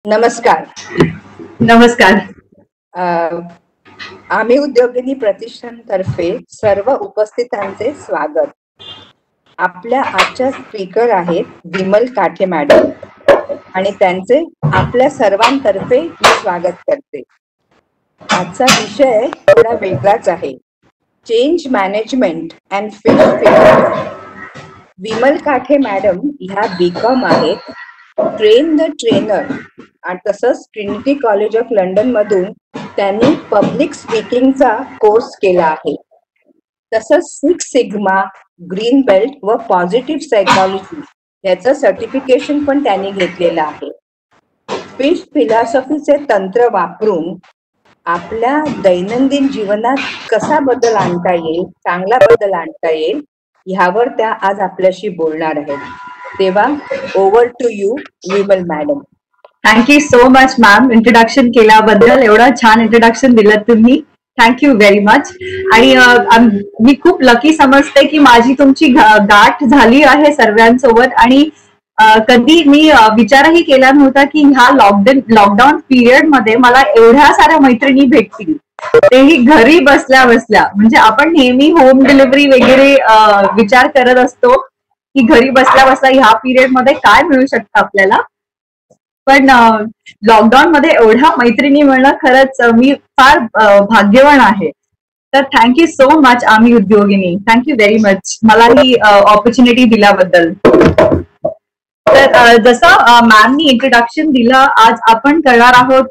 नमस्कार. नमस्कार. आम्ही उद्योगिनी प्रतिष्ठानतर्फे सर्व उपस्थितांचे स्वागत. आपल्या आजच्या स्पीकर आहेत विमल काठे मॅडम आणि त्यांचे आपल्या सर्वांतर्फे मी स्वागत करते. आजचा विषय थोडा वेगळाच आहे, change management and fish philosophy. Vimal Kathe madam ह्या बीकॉम आहेत, ट्रेन द ट्रेनर, आणि तसंच ट्रिनिटी कॉलेज ऑफ लंडन मधून त्यांनी पब्लिक स्पीकिंगचा कोर्स केला आहे. तसंच 6 सिग्मा, ग्रीन बेल्ट व पॉझिटिव्ह सायकॉलॉजी याचं सर्टिफिकेशन पण त्यांनी घेतलेलं आहे. फिश फिलॉसॉफीचे तंत्र वापरून आपल्या दैनंदिन जीवनात कसा बदल आणता येईल, चांगला बदल आणता येईल, ह्यावर त्या आज आपल्याशी बोलणार आहेत. तेव्हा over to you Vimal madam. Thank you so much ma'am, introduction केल्याबद्दल. एवढं छान इंट्रोडक्शन दिलं तुम्ही, थँक्यू व्हेरी मच. आणि मी खूप लकी समजते की माझी तुमची गाठ झाली आहे सर्वांसोबत. आणि कधी मी विचारही केला नव्हता की ह्या लॉकडाऊन पिरियड मध्ये मला एवढ्या साऱ्या मैत्रिणी भेटतील, तेही घरी बसल्या बसल्या. म्हणजे आपण नेहमी होम डिलिव्हरी वगैरे विचार करत असतो की घरी बसल्या बसल्या ह्या पिरियड मध्ये काय मिळू शकतं आपल्याला, पण लॉकडाऊन मध्ये एवढ्या मैत्रिणी मिळणं खरंच मी फार भाग्यवान आहे. तर थँक्यू सो मच आम्ही उद्योगिनी, थँक्यू व्हेरी मच मला ही ऑपॉर्च्युनिटी दिल्याबद्दल. तर जसं मॅमनी इंट्रोडक्शन दिलं, आज आपण करणार आहोत,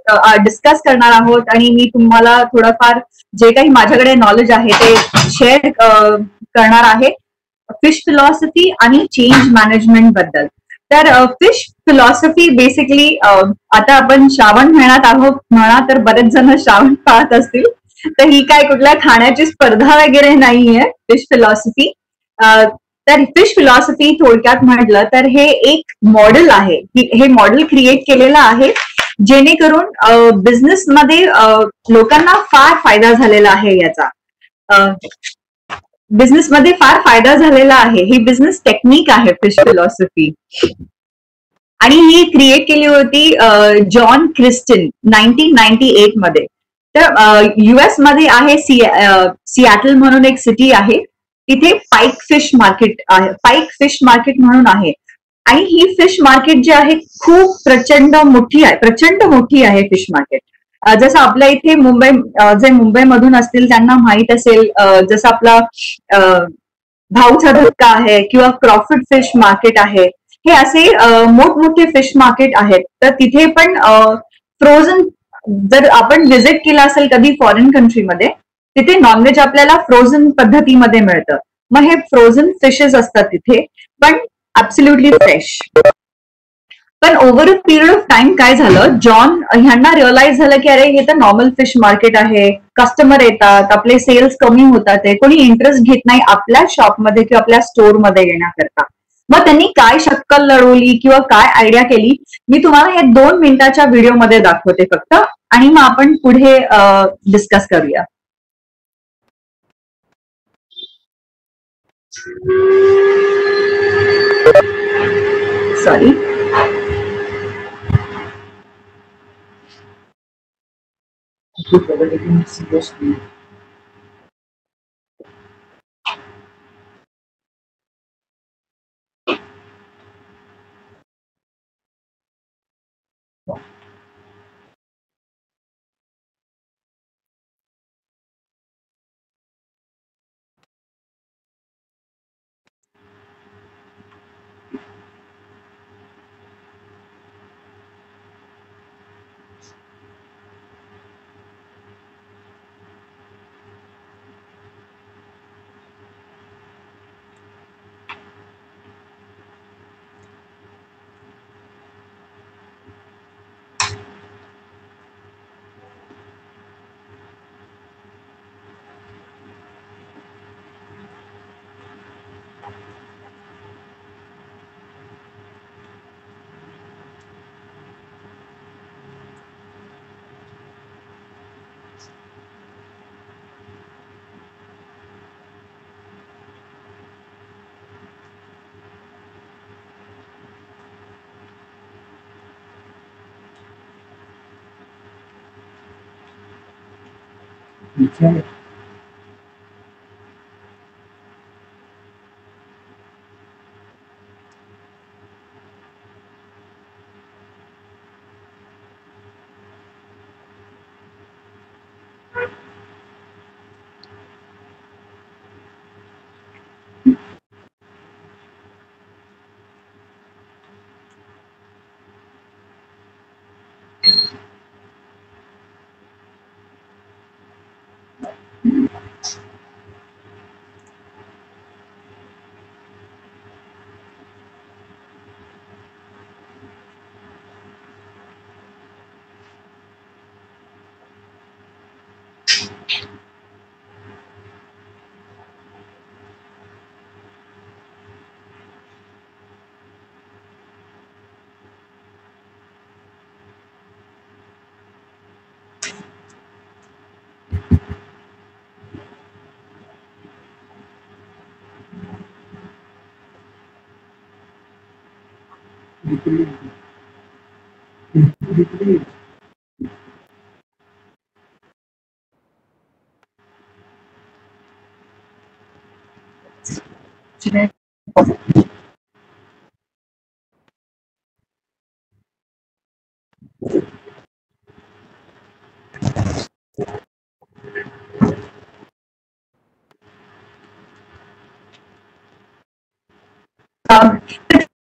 डिस्कस करणार आहोत, आणि मी तुम्हाला थोडंफार जे काही माझ्याकडे नॉलेज आहे ते शेअर करणार आहे फिश फिलॉसॉफी आणि चेंज मॅनेजमेंट बद्दल. तर फिश फिलॉसॉफी बेसिकली, आता आपण श्रावण महिन्यात आहोत म्हणा, तर बरेच जण श्रावण पाहत असतील. तर ही काय कुठल्या खाण्याची स्पर्धा वगैरे नाहीये फिश फिलॉसॉफी. तर फिश फिलॉसॉफी थोडक्यात म्हटलं तर हे एक मॉडेल आहे. हे मॉडेल क्रिएट केलेलं आहे जेणेकरून बिझनेसमध्ये लोकांना फार फायदा झालेला आहे. याचा बिझनेसमध्ये फार फायदा झालेला आहे. ही बिझनेस टेक्निक आहे फिश फिलॉसॉफी, आणि ही क्रिएट केली होती जॉन क्रिस्टन 1998 मध्ये. तर US मध्ये आहे, सियाटल म्हणून एक सिटी आहे, तिथे पाईक फिश मार्केट आहे, पाईक फिश मार्केट म्हणून आहे. आणि ही फिश मार्केट जी आहे खूप प्रचंड मोठी आहे फिश मार्केट. जसं आपल्या इथे जे मुंबईमधून असतील त्यांना माहित असेल, जसं आपला भाऊचा धक्का आहे किंवा क्रॉफिट फिश मार्केट आहे, हे असे मोठमोठे फिश मार्केट आहेत. तर तिथे पण फ्रोझन, जर आपण व्हिजिट केला असेल कधी फॉरेन कंट्रीमध्ये, तिथे नॉनव्हेज आपल्याला फ्रोझन पद्धतीमध्ये मिळतं. मग हे फ्रोझन फिशेस असतात तिथे, पण ऍब्सोल्युटली फ्रेश. पण over a period of time काय झालं, जॉन ह्यांना रिअलाइज झालं की अरे हे तर नॉर्मल फिश मार्केट आहे, कस्टमर येतात, आपले सेल्स कमी होतात, कोणी इंटरेस्ट घेत नाही आपल्या शॉपमध्ये किंवा आपल्या स्टोअरमध्ये येण्याकरता. मग त्यांनी काय शक्कल लढवली किंवा काय आयडिया केली, मी तुम्हाला हे 2 मिनिटाच्या व्हिडिओमध्ये दाखवते फक्त, आणि मग आपण पुढे डिस्कस करूया. सॉरी.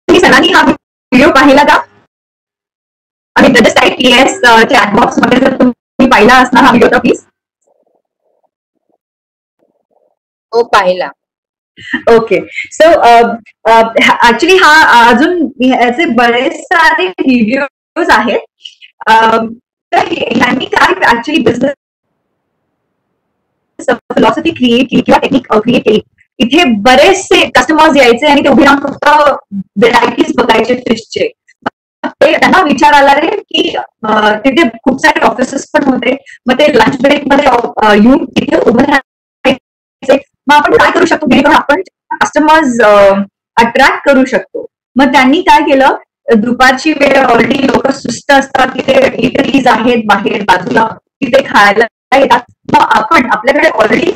तुम्ही सगळ्यांनी हा व्हिडिओ पाहिला का? आणि just type yes chat box मध्ये जर तुम्ही पाहिला असणार हा व्हिडिओ तर प्लीज. हो, पाहिला. ओके, सो ऍक्च्युली हा अजून याचे बरेच सारे व्हिडिओज आहेत. तर यांनी काय ऍक्च्युली बिझनेस फिलॉसॉफी क्रिएट केली किंवा टेक्निक क्रिएट केली. इथे बरेचसे कस्टमर्स यायचे आणि ते उभे राहून फक्त व्हेरायटीज बघायचे फिशचे. ते त्यांना विचार आला रे की तिथे खूप सारे ऑफिसेस पण होते, मग ते लंच ब्रेक मध्ये येऊन तिथे उभे राहायचे. मग आपण काय करू शकतो जेणेकरून आपण कस्टमर्स अट्रॅक्ट करू शकतो. मग त्यांनी काय केलं, दुपारची वेळ ऑलरेडी लोक सुस्त असतात, तिथे इटरीज आहेत बाहेर बाजूला, तिथे खायला येतात. मग आपण आपल्याकडे ऑलरेडी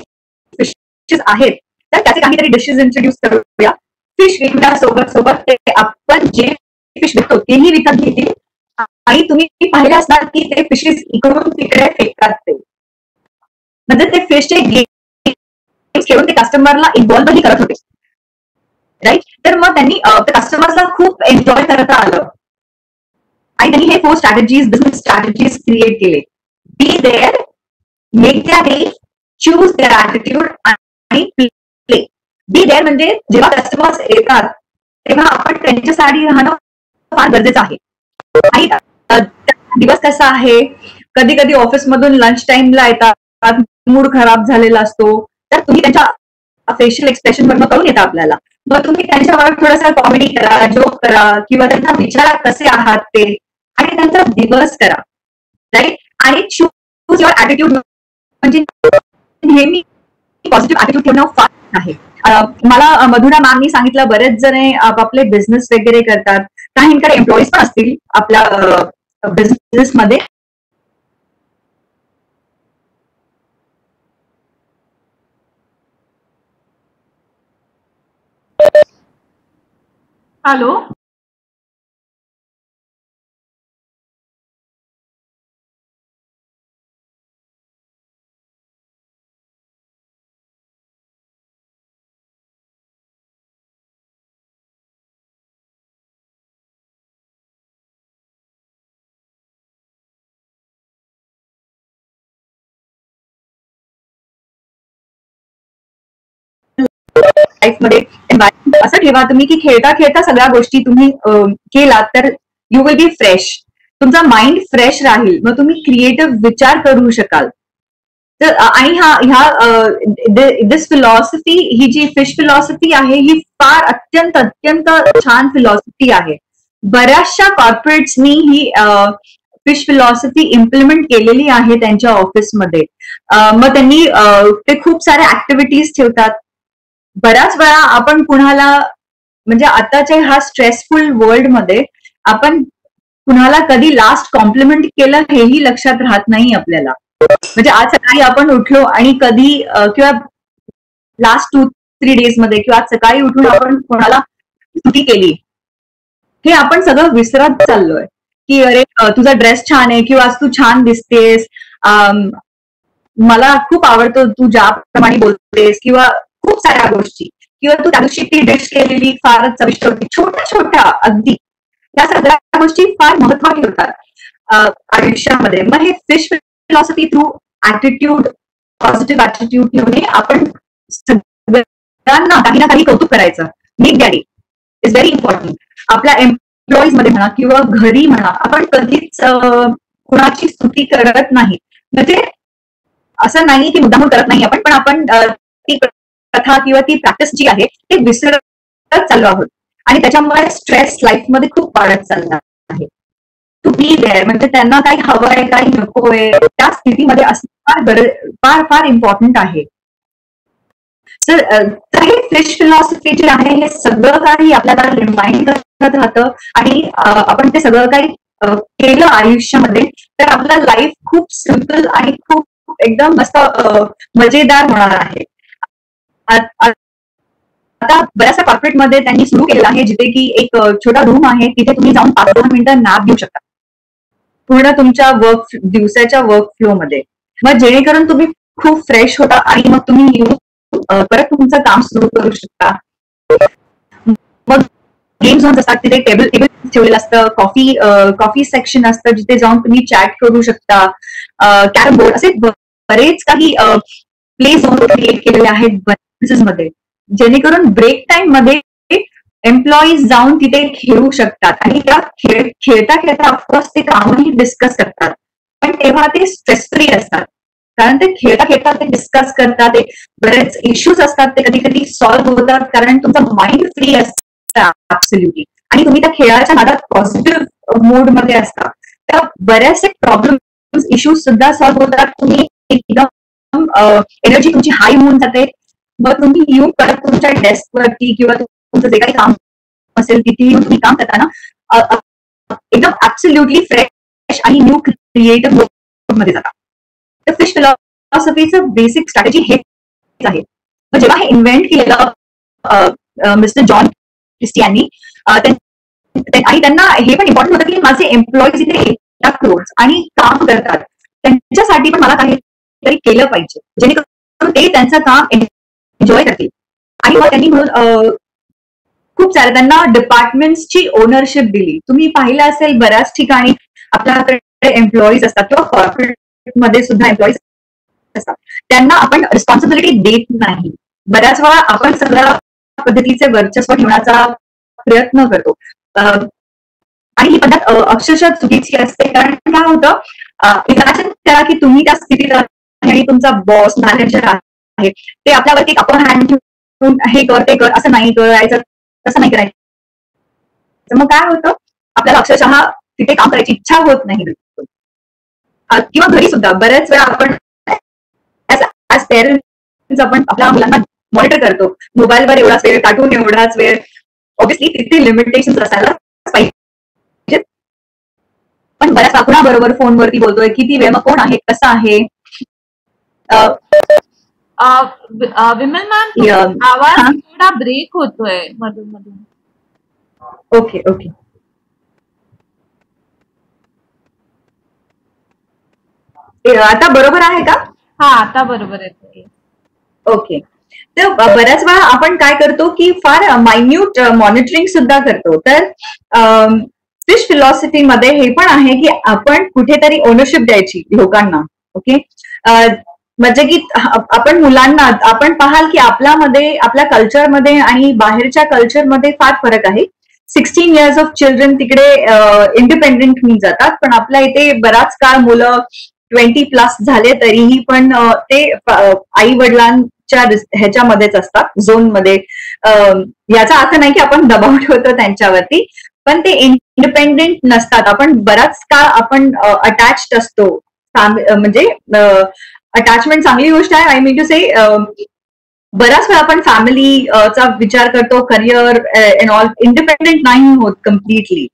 फिशेस आहेत तर त्याचे काहीतरी डिशेस इंट्रोड्यूस करूया. फिश विकण्या सोबत सोबत ते आपण जे फिश विकतो तेही विकत घेतील. आणि तुम्ही पाहिले असणार की ते फिशेस इकडून तिकडे फेकतात. ते म्हणजे ते फिशचे गेम्स खेळून ते कस्टमरला इन्व्हॉल्वही करत होते, राईट. तर मग त्यांनी कस्टमर्सला खूप एन्जॉय करता आलं आणि त्यांनी हे 4 स्ट्रॅटेजीज, बिझनेस स्ट्रॅटेजीज क्रिएट केले. Be there, make their day, choose their attitude आणि प्ले. बी देअर म्हणजे जेव्हा कस्टमर्स येतात तेव्हा आपण त्यांच्यासाठी राहणं फार गरजेचं आहे. आणि दिवस कसा आहे, कधी कधी ऑफिसमधून लंच टाइमला येतात, मूड खराब झालेला असतो, तर तुम्ही त्यांच्या फेशियल एक्सप्रेशन वरनं कळून येतं आपल्याला. मग तुम्ही त्यांच्यावर थोडंसं कॉमेडी करा, जोक करा किंवा त्यांना विचारा कसे आहात ते, आणि त्यांचा दिवस करा, राईट. आणि चूज युअर ॲटिट्यूड म्हणजे नेहमी पॉझिटिव्ह ॲटिट्यूड ठेवणं फार आहे. मला मधुरा मॅमनी सांगितलं बरेच जण आपापले बिझनेस वगैरे करतात, काहींकडे एम्प्लॉईज पण असतील आपल्या बिझनेसमध्ये. हॅलो, लाईफ मध्ये एन्व्हायरमेंट असं ठेवा तुम्ही की खेळता खेळता सगळ्या गोष्टी तुम्ही केलात तर यू विल बी फ्रेश. तुमचा माइंड फ्रेश राहील, मग तुम्ही क्रिएटिव्ह विचार करू शकाल. तर आणि दिस फिलॉसॉफी, ही जी फिश फिलॉसॉफी आहे ही फार अत्यंत अत्यंत छान फिलॉसॉफी आहे. बऱ्याचशा कॉर्पोरेट्सनी ही फिश फिलॉसॉफी इम्प्लिमेंट केलेली आहे त्यांच्या ऑफिसमध्ये. मग त्यांनी ते खूप साऱ्या ऍक्टिव्हिटीज ठेवतात. बऱ्याच वेळा आपण कुणाला म्हणजे आताच्या ह्या स्ट्रेसफुल वर्ल्ड मध्ये आपण कुणाला कधी लास्ट कॉम्प्लिमेंट केलं हेही लक्षात राहत नाही आपल्याला. म्हणजे आज सकाळी आपण उठलो आणि कधी किंवा लास्ट 2-3 डेज मध्ये किंवा आज सकाळी उठून आपण कोणाला स्तुती केली, हे आपण सगळं विसरत चाललोय. की अरे तुझा ड्रेस छान आहे किंवा आज तू छान दिसतेस, मला खूप आवडतं तू ज्याप्रमाणे बोलतेस, किंवा खूप साऱ्या गोष्टी, किंवा तू त्या दिवशी ती डिश केलेली फारच चविष्ट होती. छोट्या छोट्या अगदी या सगळ्या गोष्टी फार महत्वाच्या होतात आयुष्यामध्ये. मग हे fish philosophy through attitude, positive attitude ठेवणे, आपण सगळ्यांना काही ना काही कौतुक करायचं. Make daddy is very important. आपल्या एम्प्लॉईज मध्ये म्हणा किंवा घरी म्हणा, आपण कधीच कुणाची स्तुती करत नाही. म्हणजे असं नाही की मुद्दामून करत नाही आपण, पण आपण ती प्रथा किंवा ती प्रॅक्टिस जी आहे ती विसरत चाललो आहोत. आणि त्याच्यामुळे स्ट्रेस लाईफमध्ये खूप वाढत चालला आहे. टू बी देअर, म्हणजे त्यांना काही हवंय काही नकोय त्या स्थितीमध्ये असणं फार फार इम्पॉर्टंट आहे. तर हे फिश फिलॉसॉफी जे आहे हे सगळं काही आपल्याला रिमाइंड करत राहतं. आणि आपण ते सगळं काही केलं आयुष्यामध्ये तर आपलं लाईफ खूप सिम्पल आणि खूप एकदम मस्त मजेदार होणार आहे. आता बऱ्याचशा कॉर्पोरेटमध्ये त्यांनी सुरू केलेलं आहे जिथे की एक छोटा रूम आहे, तिथे तुम्ही जाऊन 5-10 मिनिटं नॅप घेऊ शकता पूर्ण तुमच्या दिवसाच्या वर्क फ्लो मध्ये. मग जेणेकरून तुम्ही खूप फ्रेश होता आणि मग तुम्ही परत तुमचं काम सुरू करू शकता. मग गेम झोन्स असतात, तिथे टेबल ठेवलेलं असतं, कॉफी सेक्शन असतं जिथे जाऊन तुम्ही चॅट करू शकता. कॅरम बोर्ड असे बरेच काही प्ले झोन क्रिएट केलेले आहेत बिझनेसमध्ये, जेणेकरून ब्रेक टाइम मध्ये एम्प्लॉईज जाऊन तिथे खेळू शकतात. आणि त्या खेळता खेळता ऑफकोर्स ते कामही डिस्कस करतात, पण तेव्हा ते स्ट्रेस फ्री असतात. कारण ते खेळता खेळता ते डिस्कस करतात, ते बरेच इश्यूज असतात ते कधी कधी सॉल्व्ह होतात, कारण तुमचं माइंड फ्री असतं ऍब्सोल्युटली. आणि तुम्ही त्या खेळाच्या नादात पॉझिटिव्ह मोड मध्ये असता, त्या बऱ्याचशे प्रॉब्लेम इश्यूज सुद्धा सॉल्व्ह होतात. तुम्ही एकदम एनर्जी तुमची हाय होऊन जाते. मग तुम्ही येऊन परत तुमच्या डेस्कवरती किंवा तुमचं जे काही काम असेल तिथे येऊन तुम्ही काम करताना एकदम ऍब्सोल्युटली फ्रेश आणि न्यू क्रिएटिव्ह मोड मध्ये जाता. तर फिश फिलॉसॉफीचं बेसिक स्ट्रॅटेजी हेच आहे. मग जेव्हा हे इन्व्हेंट केलेलं मिस्टर जॉन क्रिस्टी यांनी, आणि त्यांना हे पण इम्पॉर्टंट होतं की माझे एम्प्लॉईज इथे येतात रोज आणि काम करतात, त्यांच्यासाठी पण मला काहीतरी केलं पाहिजे जेणेकरून ते त्यांचं काम एन्जॉय करतील. आणि मग त्यांनी म्हणून खूप साऱ्या त्यांना डिपार्टमेंटची ओनरशिप दिली. तुम्ही पाहिलं असेल बऱ्याच ठिकाणी आपल्याकडे एम्प्लॉईज असतात किंवा कॉर्पोरेट मध्ये सुद्धा एम्प्लॉईज असतात, त्यांना आपण रिस्पॉन्सिबिलिटी देत नाही. बऱ्याच वेळा आपण सगळ्या पद्धतीचे वर्चस्व ठेवण्याचा प्रयत्न करतो, आणि ही पद्धत अक्षरशः चुकीची असते. कारण काय होतं, इमॅजिन करा की तुम्ही त्या स्थितीत आणि तुमचा बॉस मॅनेजर आहे, ते आपल्यावरती अपर हँड ठेवून हे कर ते कर, असं नाही करायचं तसं नाही करायचं. मग काय होतं, आपल्याला अक्षरशः तिथे काम करायची इच्छा होत नाही. किंवा घरी सुद्धा बऱ्याच वेळा आपण ऍज पेरेंट्स आपण आपल्या मुलांना मॉनिटर करतो, मोबाईलवर एवढाच वेळ, कार्टून एवढाच वेळ. ऑब्व्हियसली तिथे लिमिटेशन असायला पाहिजे, पण बऱ्याच कुणाबरोबर फोनवरती बोलतोय, किती वेळ, मग कोण आहे, कसं आहे. विमल मॅम, आवाज थोडा ब्रेक होतोय मधून मधून. ओके ओके, आता बरोबर आहे का? हा, आता बरोबर आहे. ओके. तर बऱ्याच वेळा आपण काय करतो की फार मायन्यूट मॉनिटरिंग सुद्धा करतो. तर फिश फिलॉसॉफी मध्ये हे पण आहे की आपण कुठेतरी ओनरशिप द्यायची लोकांना. ओके, म्हणजे की आपण मुलांना, आपण पाहाल की आपल्या कल्चरमध्ये आणि बाहेरच्या कल्चरमध्ये फार फरक आहे. 16 years ऑफ चिल्ड्रन तिकडे इंडिपेंडेंट होऊन जातात, पण आपल्या इथे बराच काळ मुलं 20+ झाले तरीही पण ते आई वडिलांच्या ह्याच्यामध्येच असतात, झोन मध्ये. याचा अर्थ नाही की आपण दबाव ठेवतो त्यांच्यावरती, पण ते इंडिपेंडेंट नसतात. आपण बराच काळ आपण अटॅच्ड असतो. म्हणजे अटॅचमेंट चांगली गोष्ट आहे, आय मीन टू से. बराच वेळा आपण फॅमिलीचा विचार करतो, करिअर एन ऑल, इंडिपेंडेंट नाही होत कम्प्लिटली.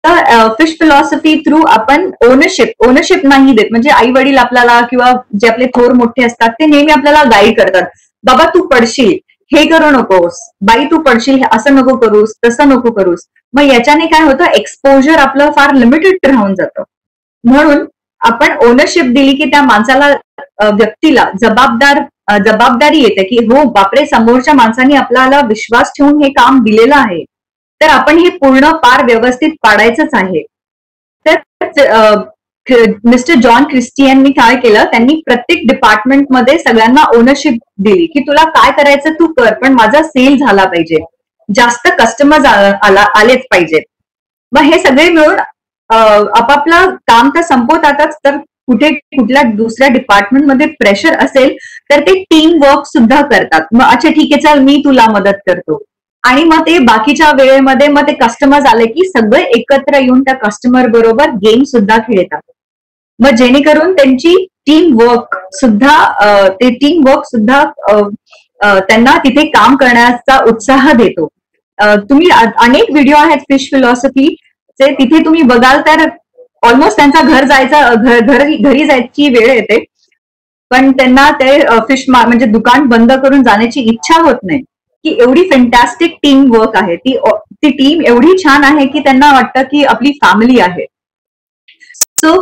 फिश फिलॉसॉफी थ्रू आपण ओनरशिप नाही देत. म्हणजे आई वडील आपल्याला किंवा जे आपले थोर मोठे असतात ते नेहमी आपल्याला गाईड करतात. बाबा तू पडशील, हे करू नकोस, बाई तू पडशील, असं नको करूस, तसं नको करूस. मग याच्याने काय होतं, एक्सपोजर आपलं फार लिमिटेड राहून जातं. म्हणून आपण ओनरशिप दिली की त्या माणसाला, व्यक्तीला जबाबदारी येते की हो बापरे, समोरच्या माणसाने आपल्याला विश्वास ठेवून हे काम दिलेलं आहे, तर आपण हे पूर्ण पार व्यवस्थित पाडायचंच आहे. तर मिस्टर जॉन क्रिस्टियननी काय केलं, त्यांनी प्रत्येक डिपार्टमेंटमध्ये सगळ्यांना ओनरशिप दिली की तुला काय करायचं तू कर, पण माझा सेल झाला पाहिजे, जास्त कस्टमर्स आलेच पाहिजेत. मग हे सगळे मिळून आपापलं काम तर संपवतातच, तर कुठल्या दुसऱ्या डिपार्टमेंटमध्ये प्रेशर असेल तर ते टीम वर्क सुद्धा करतात. मग अच्छा ठीक आहे, चल मी तुला मदत करतो. आणि मग ते बाकीच्या वेळेमध्ये मग ते कस्टमर्स आले की सगळे एकत्र येऊन त्या कस्टमर बरोबर गेम सुद्धा खेळतात. मग जेणेकरून त्यांची टीम वर्क सुद्धा त्यांना तिथे काम करण्याचा उत्साह देतो. तुम्ही अनेक व्हिडिओ आहेत फिश फिलॉसॉफीचे, तिथे तुम्ही बघाल तर ऑलमोस्ट त्यांचा घरी जायची वेळ येते, पण त्यांना ते फिश म्हणजे दुकान बंद करून जाण्याची इच्छा होत नाही, की एवढी फॅन्टॅस्टिक टीम वर्क आहे. ती टीम एवढी छान आहे की त्यांना वाटतं की आपली फॅमिली आहे. सो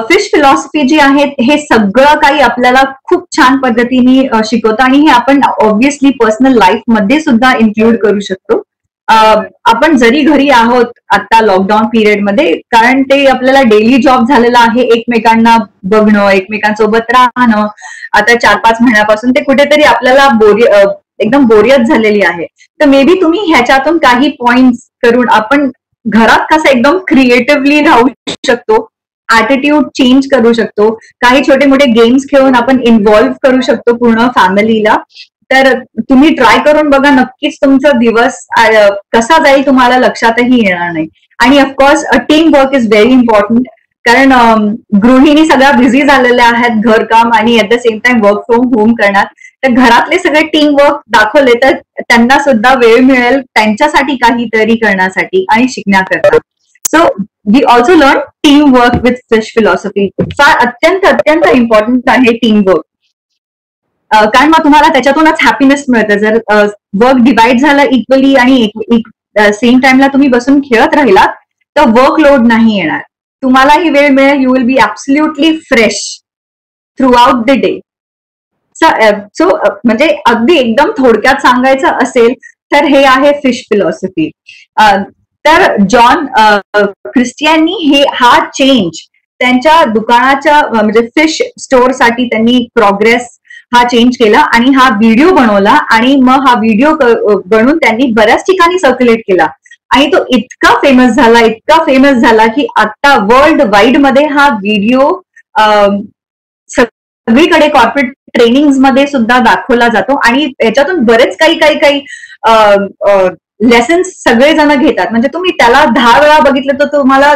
फिश फिलॉसॉफी जी आहे हे सगळं काही आपल्याला खूप छान पद्धतीने शिकवतं, आणि हे आपण ऑब्व्हियसली पर्सनल लाईफ मध्ये सुद्धा इन्क्लूड करू शकतो. आपण जरी घरी आहोत आता लॉकडाऊन पिरियड मध्ये, कारण ते आपल्याला डेली जॉब झालेला आहे, एकमेकांना बघणं, एकमेकांसोबत राहणं. आता 4-5 महिन्यापासून ते कुठेतरी आपल्याला एकदम बोरियत झालेली आहे. तर मे बी तुम्ही ह्याच्यातून काही पॉइंट्स करून आपण घरात कसं एकदम क्रिएटिव्हली राहू शकतो, ऍटिट्यूड चेंज करू शकतो, काही छोटे मोठे गेम्स खेळून आपण इन्व्हॉल्व्ह करू शकतो पूर्ण फॅमिलीला. तर तुम्ही ट्राय करून बघा, नक्कीच तुमचा दिवस कसा जाईल तुम्हाला लक्षातही येणार नाही. आणि of course team work is very important, कारण गृहिणी सगळ्या बिझी झालेल्या आहेत घरकाम आणि at the same time work from home करणार. तर घरातले सगळे टीम वर्क दाखवले तर त्यांना सुद्धा वेळ मिळेल त्यांच्यासाठी काहीतरी करण्यासाठी आणि शिकण्याकरता. So we also learn team work with fish philosophy. फार अत्यंत इम्पॉर्टंट आहे टीम वर्क, कारण मग तुम्हाला त्याच्यातूनच हॅपीनेस मिळतं. जर वर्क डिवाइड झालं इक्वली आणि सेम टाइमला तुम्ही बसून खेळत राहिलात तर वर्कलोड नाही येणार, तुम्हालाही वेळ मिळेल, you will be absolutely fresh through out the day. So म्हणजे अगदी एकदम थोडक्यात सांगायचं असेल तर हे आहे फिश फिलॉसॉफी. तर जॉन क्रिस्टियननी हा चेंज त्यांच्या दुकानाच्या म्हणजे फिश स्टोअरसाठी त्यांनी हा चेंज केला आणि हा व्हिडिओ बनवला, आणि मग हा व्हिडिओ बनवून त्यांनी बऱ्याच ठिकाणी सर्क्युलेट केला, आणि तो इतका फेमस झाला की आता वर्ल्ड वाईड मध्ये हा व्हिडिओ सगळीकडे कॉर्पोरेट ट्रेनिंग मध्ये सुद्धा दाखवला जातो. आणि याच्यातून बरेच काही लेसन्स सगळेजण घेतात. म्हणजे तुम्ही त्याला 10 वेळा बघितलं तर तुम्हाला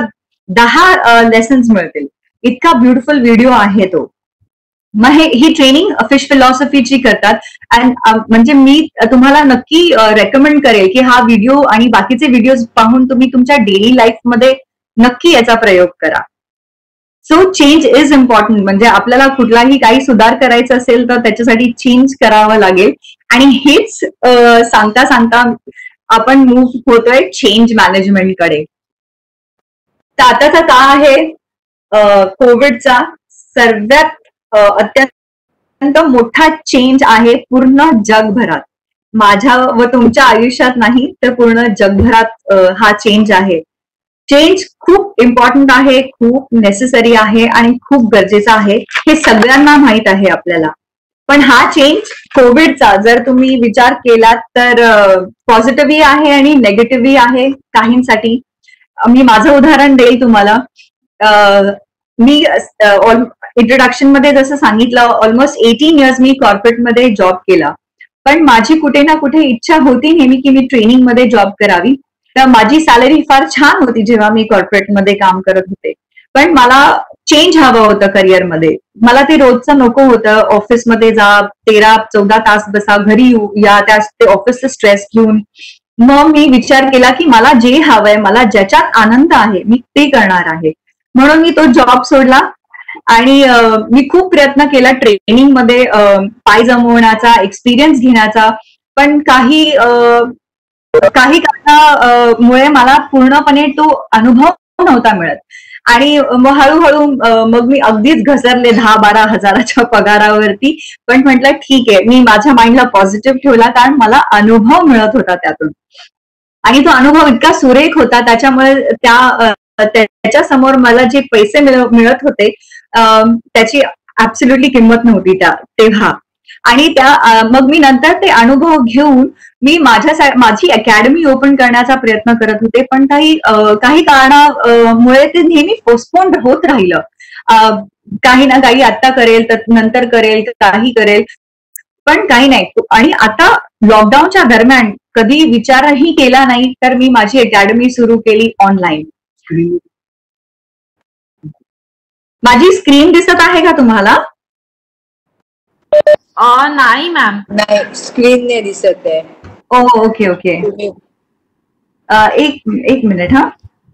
10 लेसन्स मिळतील, इतका ब्युटिफुल व्हिडिओ आहे तो. मग ही ट्रेनिंग फिश फिलॉसॉफीची करतात. अँड म्हणजे मी तुम्हाला नक्की रेकमेंड करेल की हा व्हिडिओ आणि बाकीचे व्हिडिओज पाहून तुम्ही तुमच्या डेली लाईफ मध्ये नक्की याचा प्रयोग करा. So change is important. म्हणजे आपल्याला कुठलाही काही सुधार करायचा असेल तर त्याच्यासाठी चेंज करावं लागेल. आणि हेच सांगता आपण मूव्ह होतोय चेंज मॅनेजमेंटकडे. तर आताचा काळ आहे कोविडचा सर्वात अत्यंत मोठा चेंज आहे पूर्ण जगभरात. माझ्या व तुमच्या आयुष्यात नाही तर पूर्ण जगभरात हा चेंज आहे. चेंज खूप इम्पॉर्टंट आहे, खूप नेसेसरी आहे आणि खूप गरजेचा आहे, हे सगळ्यांना माहित आहे आपल्याला. पण हा चेंज कोविडचा जर तुम्ही विचार केलात तर पॉझिटिव्हही आहे आणि नेगेटिव्हही आहे काहींसाठी. मी माझं उदाहरण देईल तुम्हाला. मी इंट्रोडक्शन मध्ये जसं सांगितलं, ऑलमोस्ट 18 इयर्स मी कॉर्पोरेटमध्ये जॉब केला. पण माझी कुठे ना कुठे इच्छा होती नेहमी की मी ट्रेनिंग मध्ये जॉब करावी. तर माझी सॅलरी फार छान होती जेव्हा मी कॉर्पोरेटमध्ये काम करत होते. पण मला चेंज हवं होतं करिअरमध्ये. मला ते रोजचं नको होतं. ऑफिसमध्ये जा, 13-14 तास बसा, घरी या, त्या ऑफिसचं स्ट्रेस घेऊन मग मी विचार केला की मला जे हवंय, मला ज्याच्यात आनंद आहे मी ते करणार आहे. म्हणून मी तो जॉब सोडला आणि मी खूप प्रयत्न केला ट्रेनिंग मध्ये पाय जमवण्याचा, एक्सपिरियन्स घेण्याचा, पण काही कारणामुळे मला पूर्णपणे तो अनुभव नव्हता मिळत. आणि मग हळूहळू मग मी अगदीच घसरले 10-12 हजाराच्या पगारावरती. पण म्हटलं ठीक आहे, मी माझ्या माइंडला पॉझिटिव्ह ठेवला, कारण मला अनुभव मिळत होता त्यातून. आणि तो अनुभव इतका सुरेख होता, त्याच्यामुळे त्याच्या समोर मला जे पैसे मिळत होते त्याची ऍब्सोल्युटली किंमत नव्हती तेव्हा. आणि मग मी नंतर ते अनुभव घेऊन मी माझी अकॅडमी ओपन करण्याचा प्रयत्न करत होते, पण काही कारणामुळे ते नेहमी पोस्टपोन होत राहिलं. काही ना काही आत्ता करेल, तर नंतर करेल, काही करेल, पण काही नाही. आणि आता लॉकडाऊनच्या दरम्यान कधी विचारही केला नाही, तर मी माझी अकॅडमी सुरू केली ऑनलाईन. माझी स्क्रीन दिसत आहे का तुम्हाला? नाही मॅम. नाही, स्क्रीन नाही दिसत आहे. ओके ओके, एक मिनिट. हा,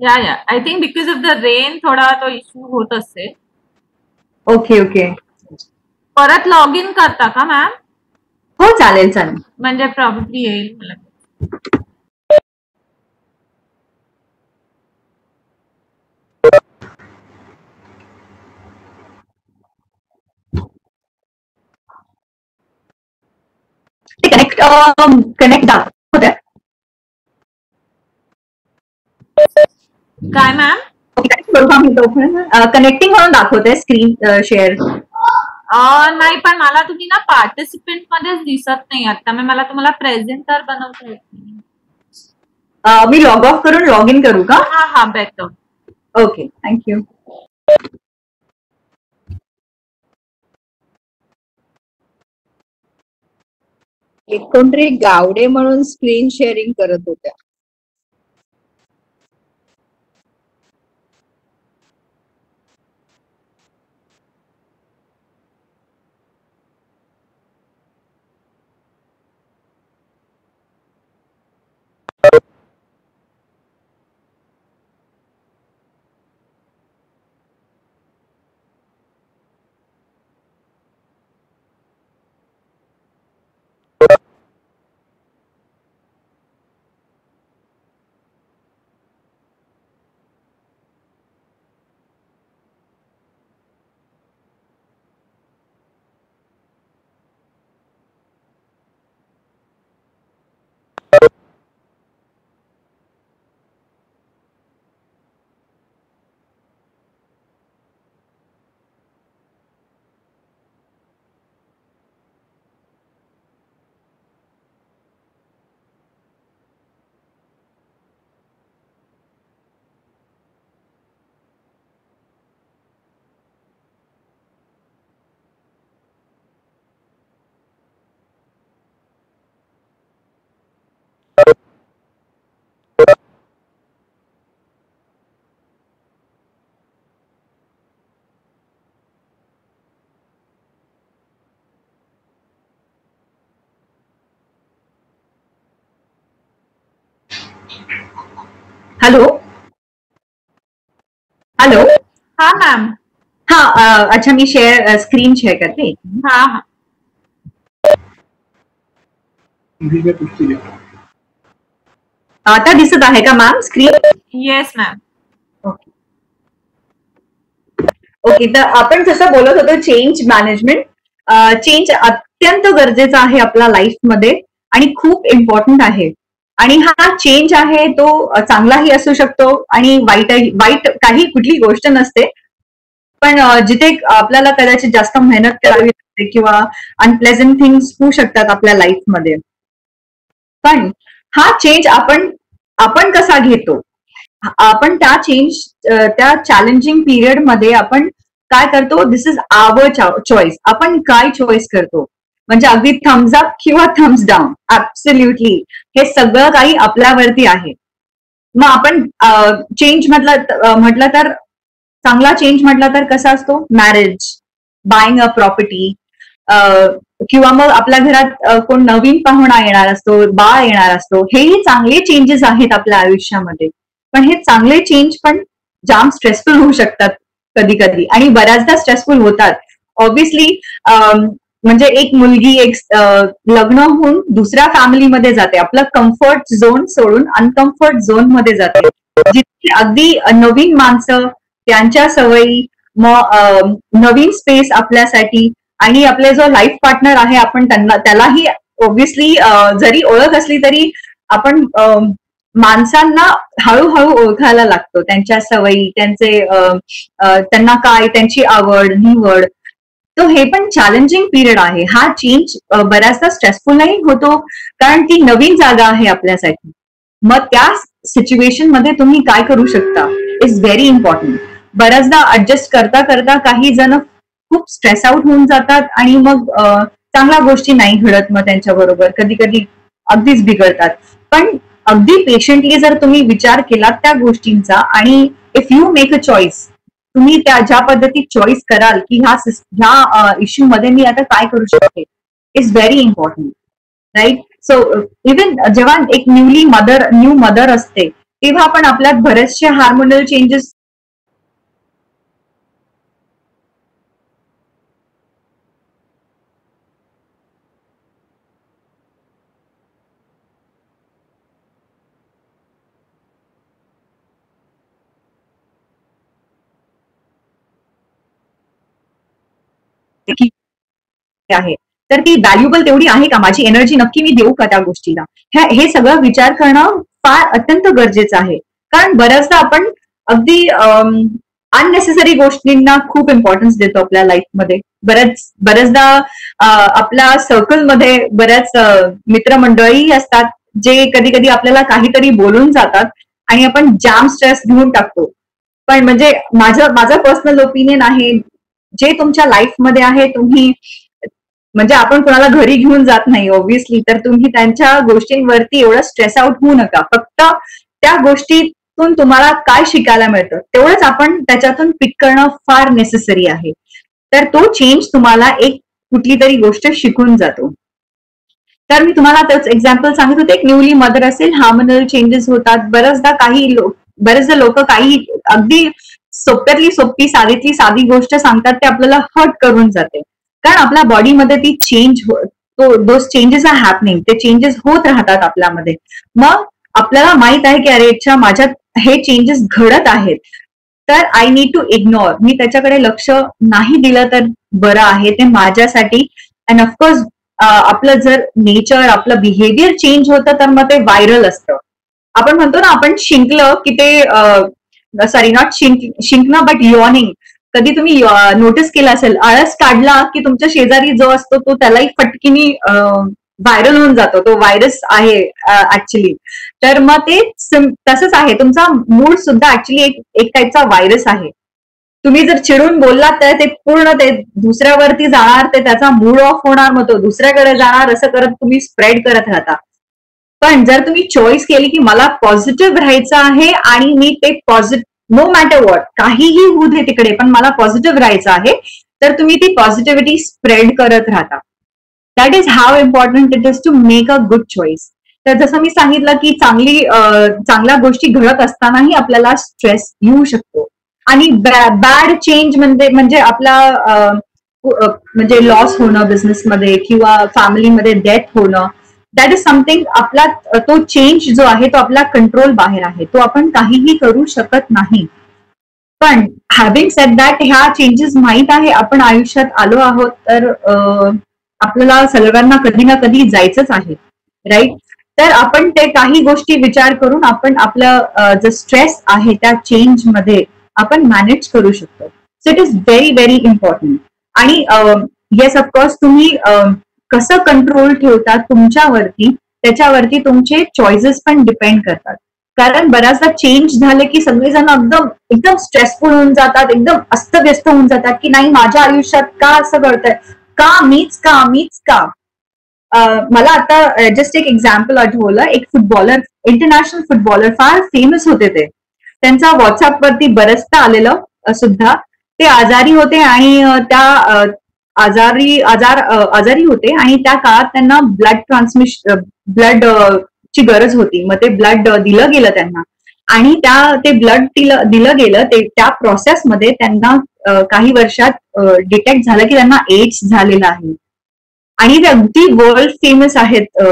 या I think because of the rain थोडा तो इश्यू होत असेल. ओके ओके, परत लॉग इन करता का मॅम? हो चालेल चालेल. म्हणजे प्रॉब्ली येईल मला. कनेक्ट दाखवत आहे काय मॅम? कनेक्टिंग म्हणून दाखवतंय स्क्रीन शेअर. नाही, पण मला तुम्ही ना पार्टिसिपेंट मध्येच दिसत नाही आता. मला तुम्हाला प्रेझेंटर बनवता येत नाही. मी लॉग ऑफ करून लॉग इन करू का? हा बेटर. Okay, thank you. कोणतरी गावडे म्हणून स्क्रीन शेअरिंग करत होत्या. Hello hello. हा मॅम. हा, अच्छा, मी स्क्रीन शेअर करते. हा. आता दिसत आहे का ma'am screen? Yes ma'am. Okay, तर आपण जसं बोलत होतो चेंज मॅनेजमेंट. चेंज अत्यंत गरजेचा आहे आपल्या लाईफमध्ये आणि खूप इम्पॉर्टंट आहे. आणि हा चेंज आहे तो चांगलाही असू शकतो आणि वाईट काही कुठली गोष्ट नसते. पण जिथे आपल्याला कदाचित जास्त मेहनत करावी लागते किंवा अनप्लेझंट थिंग्स होऊ शकतात आपल्या लाईफमध्ये. पण हा चेंज आपण कसा घेतो, आपण त्या चॅलेंजिंग पिरियड मध्ये आपण काय करतो, दिस इज आवर चॉईस. आपण काय चॉईस करतो, म्हणजे अगदी थम्स अप किंवा थम्स डाऊन, ऍब्सोल्युटली हे सगळं काही आपल्यावरती आहे. मग आपण चेंज म्हटलं तर, चांगला चेंज म्हटलं तर कसा असतो, मॅरेज, बायिंग अ प्रॉपर्टी, किंवा मग आपल्या घरात कोण नवीन पाहुणा येणार असतो, बाळ येणार असतो, हेही चांगले चेंजेस आहेत आपल्या आयुष्यामध्ये. पण हे चांगले चेंज पण जाम स्ट्रेसफुल होऊ शकतात कधी कधी, आणि बऱ्याचदा स्ट्रेसफुल होतात. ऑब्व्हियसली म्हणजे एक मुलगी लग्न होऊन दुसऱ्या फॅमिलीमध्ये जाते, आपलं कम्फर्ट झोन सोडून अनकम्फर्ट झोन मध्ये जाते, जिथे अगदी नवीन माणसं, त्यांच्या सवयी, मग नवीन स्पेस आपल्यासाठी, आणि आपले जो लाईफ पार्टनर आहे आपण त्यालाही ऑब्व्हियसली जरी ओळख असली तरी आपण माणसांना हळूहळू ओळखायला लागतो, त्यांच्या सवयी, त्यांना काय, त्यांची आवड निवड. तो हे पण चॅलेंजिंग पिरियड आहे. हा चेंज बऱ्याचदा स्ट्रेसफुलही होतो, कारण ती नवीन जागा आहे आपल्यासाठी. मग त्या सिच्युएशन मध्ये तुम्ही काय करू शकता इज व्हेरी इम्पॉर्टंट. बऱ्याचदा ऍडजस्ट करता करता काही जण खूप स्ट्रेस आउट होऊन जातात, आणि मग चांगल्या गोष्टी नाही घडत मग त्यांच्या बरोबर, कधी कधी अगदीच बिघडतात. पण अगदी पेशंटली जर तुम्ही विचार केलात त्या गोष्टींचा, आणि if you make a choice, तुम्ही त्या ज्या पद्धतीत चॉईस कराल की ह्या इश्यू मध्ये मी आता काय करू शकते, is very important, right? So even जेव्हा एक न्यू मदर असते, तेव्हा पण आपल्यात बरेचसे हार्मोनल चेंजेस आहे, तर ती व्हॅल्युबल तेवढी आहे का, माझी एनर्जी नक्की मी देऊ का त्या गोष्टीला, हे सगळं विचार करणं फार अत्यंत गरजेचं आहे. कारण बऱ्याचदा आपण अगदी अननेसेसरी गोष्टींना खूप इम्पॉर्टन्स देतो आपल्या लाईफमध्ये. बऱ्याचदा आपल्या सर्कलमध्ये बऱ्याच मित्रमंडळी असतात जे कधी कधी आपल्याला काहीतरी बोलून जातात आणि आपण जाम स्ट्रेस घेऊन टाकतो. पण म्हणजे माझं पर्सनल ओपिनियन आहे, जे तुमच्या लाईफमध्ये आहे, तुम्ही म्हणजे आपण कोणाला घरी घेऊन जात नाही ऑब्व्हियसली, तर तुम्ही त्यांच्या गोष्टींवरती एवढं स्ट्रेस आउट होऊ नका. फक्त त्या गोष्टीतून तुम्हाला काय शिकायला मिळतं तेवढंच आपण त्याच्यातून पिक करणं फार नेसेसरी आहे. तर तो चेंज तुम्हाला एक कुठली तरी गोष्ट शिकून जातो. तर मी तुम्हाला त्याच एक्झाम्पल सांगत होते, एक न्यूली मदर असेल, हार्मोनल चेंजेस होतात. बरेचदा लोक काही अगदी सोप्यातली सोपी, साधीतली साधी गोष्ट सांगतात, ते आपल्याला हर्ट करून जाते. कारण आपल्या बॉडीमध्ये ती दोज चेंजेस आर हॅपनिंग, ते चेंजेस होत राहतात आपल्यामध्ये. मग आपल्याला माहित आहे की अरे अच्छा, माझ्यात हे चेंजेस घडत आहेत, तर आय नीड टू इग्नोर, मी त्याच्याकडे लक्ष नाही दिलं तर बरं आहे ते माझ्यासाठी. अँड ऑफकोर्स आपलं जर नेचर, आपलं बिहेवियर चेंज होतं तर मग ते व्हायरल असतं. आपण म्हणतो ना, आपण शिंकलं की ते सॉरी नॉट शिंकणं बट यॉर्निंग. कधी तुम्ही नोटीस केलं असेल, आळस काढला की तुमच्या शेजारी जो असतो तो त्यालाही फटकीनी व्हायरल होऊन जातो, तो व्हायरस आहे ऍक्च्युली. तर मग ते तसंच आहे, तुमचा मूड सुद्धा ऍक्च्युली एक टाईपचा व्हायरस आहे. तुम्ही जर चिडून बोललात तर ते पूर्ण ते दुसऱ्यावरती जाणार, ते त्याचा मूड ऑफ होणार, मग तो दुसऱ्याकडे जाणार, असं करत तुम्ही स्प्रेड करत राहता. पण जर तुम्ही चॉईस केली की मला पॉझिटिव्ह राहायचं आहे आणि मी ते पॉझिटिव्ह, नो मॅटर व्हॉट, काहीही होऊ दे तिकडे, पण मला पॉझिटिव्ह राहायचं आहे, तर तुम्ही ती पॉझिटिव्हिटी स्प्रेड करत राहता. That is how important it is to make a good choice. तर जसं मी सांगितलं की चांगल्या गोष्टी घडत असतानाही आपल्याला स्ट्रेस येऊ शकतो, आणि बॅड चेंज म्हणजे आपला म्हणजे लॉस होणं बिझनेसमध्ये किंवा फॅमिलीमध्ये डेथ होणं, दॅट इज समथिंग, आपला तो चेंज जो आहे तो आपला कंट्रोल बाहेर आहे, तो आपण काहीही करू शकत नाही. पण हॅव्हिंग सेड दॅट, ह्या चेंजेस माहित आहे, आपण आयुष्यात आलो आहोत, तर आपल्याला सगळ्यांना कधी ना कधी जायचंच आहे, राईट? तर आपण ते काही गोष्टी विचार करून आपण आपलं जो स्ट्रेस आहे त्या चेंज मध्ये आपण मॅनेज करू शकतो. So it is very very important. आणि येस ऑफकोर्स, तुम्ही कसं कंट्रोल ठेवता तुमच्यावरती, त्याच्यावरती तुमचे चॉईसेस पण डिपेंड करतात. कारण बऱ्याचदा चेंज झाले की सगळेजण एकदम स्ट्रेसफुल होऊन जातात, एकदम अस्तव्यस्त होऊन जातात की नाही, माझ्या आयुष्यात का असं घडतंय, का मीच का. मला आता जस्ट एक एक्झाम्पल आठवलं. एक फुटबॉलर, इंटरनॅशनल फुटबॉलर, फार फेमस होते ते. त्यांचा व्हॉट्सअपवरती बरचदा आलेलं सुद्धा. ते आजारी होते आणि आजारी होते आणि त्या काळात त्यांना ब्लड ची गरज होती. मग ते ब्लड दिलं गेलं त्यांना आणि ते ब्लड दिलं गेलं ते त्या प्रोसेसमध्ये त्यांना काही वर्षात डिटेक्ट झालं की त्यांना एड्स झालेला आहे. आणि ते अगदी वर्ल्ड फेमस आहेत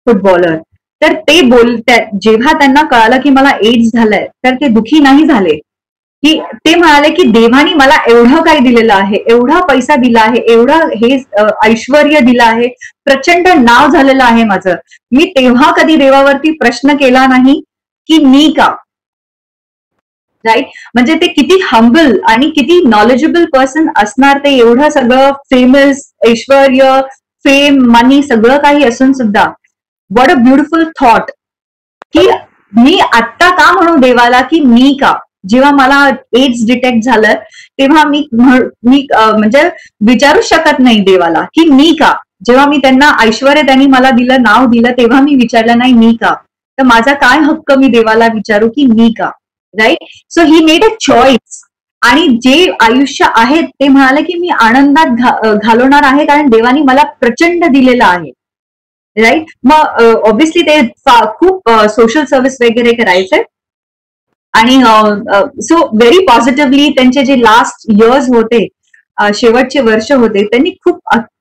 फुटबॉलर. तर ते जेव्हा त्यांना कळालं की मला एड्स झालंय तर ते दुखी नाही झाले, की ते म्हणाले की देवानी मला एवढं काही दिलेलं आहे, एवढा पैसा दिला आहे, एवढं हे ऐश्वर्य दिलं आहे, प्रचंड नाव झालेलं आहे माझं. मी तेव्हा कधी देवावरती प्रश्न केला नाही की मी का. राईट. म्हणजे ते किती हंबल आणि किती नॉलेजेबल पर्सन असणार, ते एवढं सगळं फेमस, ऐश्वर्य, फेम, मनी सगळं काही असून सुद्धा व्हॉट अ ब्युटिफुल थॉट की मी आत्ता का म्हणू देवाला की मी का. जेव्हा मला एड्स डिटेक्ट झालं तेव्हा मी म्हणजे विचारू शकत नाही देवाला की मी का. जेव्हा मी त्यांना ऐश्वर्य त्यांनी मला दिलं, नाव दिलं, तेव्हा मी विचारलं नाही मी का. तर माझा काय हक्क मी देवाला विचारू की मी का. Right. So he made a choice. आणि जे आयुष्य आहे ते म्हणाले की मी आनंदात घालवणार आहे कारण देवानी मला प्रचंड दिलेलं आहे. राईट. मग ऑब्व्हियसली ते खूप सोशल सर्व्हिस वगैरे करायचंय आणि सो व्हेरी पॉझिटिव्हली त्यांचे जे लास्ट इयर्स होते, शेवटचे वर्ष होते, त्यांनी खूप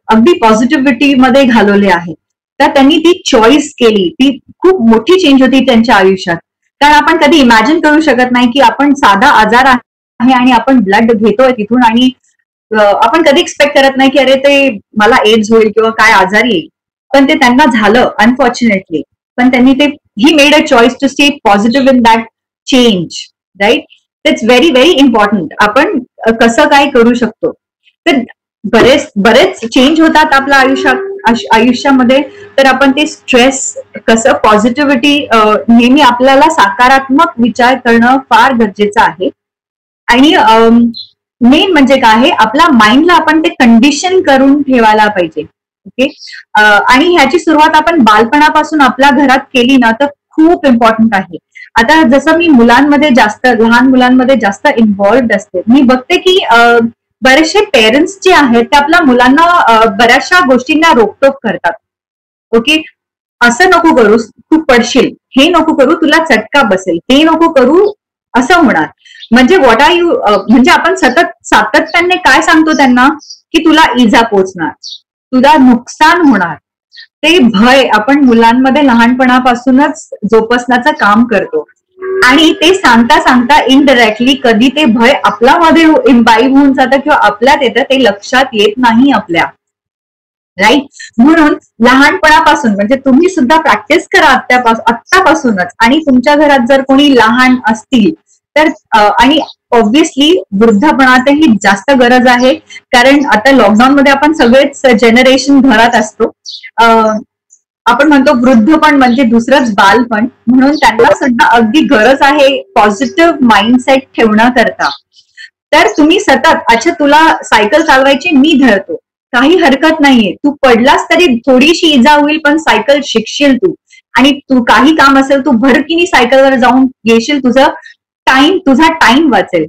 अगदी पॉझिटिव्हिटी मध्ये घालवले आहे. तर त्यांनी ती चॉईस केली, ती खूप मोठी चेंज होती त्यांच्या आयुष्यात. कारण आपण कधी इमॅजिन करू शकत नाही की आपण साधा आजार आहे आणि आपण ब्लड घेतोय तिथून आणि आपण कधी एक्सपेक्ट करत नाही की अरे ते मला एड्स होईल किंवा काय आजार येईल. पण ते त्यांना झालं अनफॉर्च्युनेटली. पण त्यांनी he made a choice to stay positive in that change. Right. It's very very important. आपण कसं काय करू शकतो. तर बरेच चेंज होतात आपल्या आयुष्यामध्ये. तर आपण ते स्ट्रेस कसं, पॉझिटिव्हिटी नेहमी आपल्याला सकारात्मक विचार करणं फार गरजेचं आहे. आणि मेन म्हणजे काय आहे, आपल्या माइंडला आपण ते कंडिशन करून ठेवायला पाहिजे. ओके. आणि ह्याची सुरुवात आपण बालपणापासून आपल्या घरात केली ना तर खूप इम्पॉर्टंट आहे. आता जसं मी लहान मुलांमध्ये जास्त इन्व्हॉल्व्ड असते, मी बघते की बरेचसे पेरेंट्स जे आहेत ते आपल्या मुलांना बऱ्याचशा गोष्टींना रोकटोक करतात. ओके. असं नको करू, तू पडशील, हे नको करू, तुला चटका बसेल, ते नको करू, असं होणार. म्हणजे व्हॉट आर यू, म्हणजे आपण सातत्याने काय सांगतो त्यांना की तुला इजा पोचणार, तुला नुकसान होणार. ते भय आपण मुलांमध्ये लहानपणापासूनच जोपासण्याचं काम करतो. आणि ते सांगता सांगता इनडायरेक्टली कधी ते भय आपल्यामध्ये इम्बाईब होऊन जातं किंवा आपल्यात येतं, ते लक्षात येत नाही आपल्या. राईट. म्हणून लहानपणापासून म्हणजे तुम्ही सुद्धा प्रॅक्टिस करा आत्तापासूनच. आणि तुमच्या घरात जर कोणी लहान असतील तर आणि ऑब्व्हियसली वृद्धापणातही जास्त गरज आहे, कारण आता लॉकडाऊन मध्ये आपण सगळेच जनरेशन घरात असतो. आपण म्हणतो वृद्धपण म्हणजे दुसरंच बालपण, म्हणून त्यांना सुद्धा अगदी गरज आहे पॉझिटिव्ह माइंडसेट ठेवण्याकरता. तर तुम्ही सतत, अच्छा तुला सायकल चालवायची मी धरतो, काही हरकत नाहीये, तू पडलास तरी थोडीशी इजा होईल पण सायकल शिकशील तू. आणि तू काही काम असेल तू भरकीनी सायकलवर जाऊन येशील, तुझा टाइम वाचेल.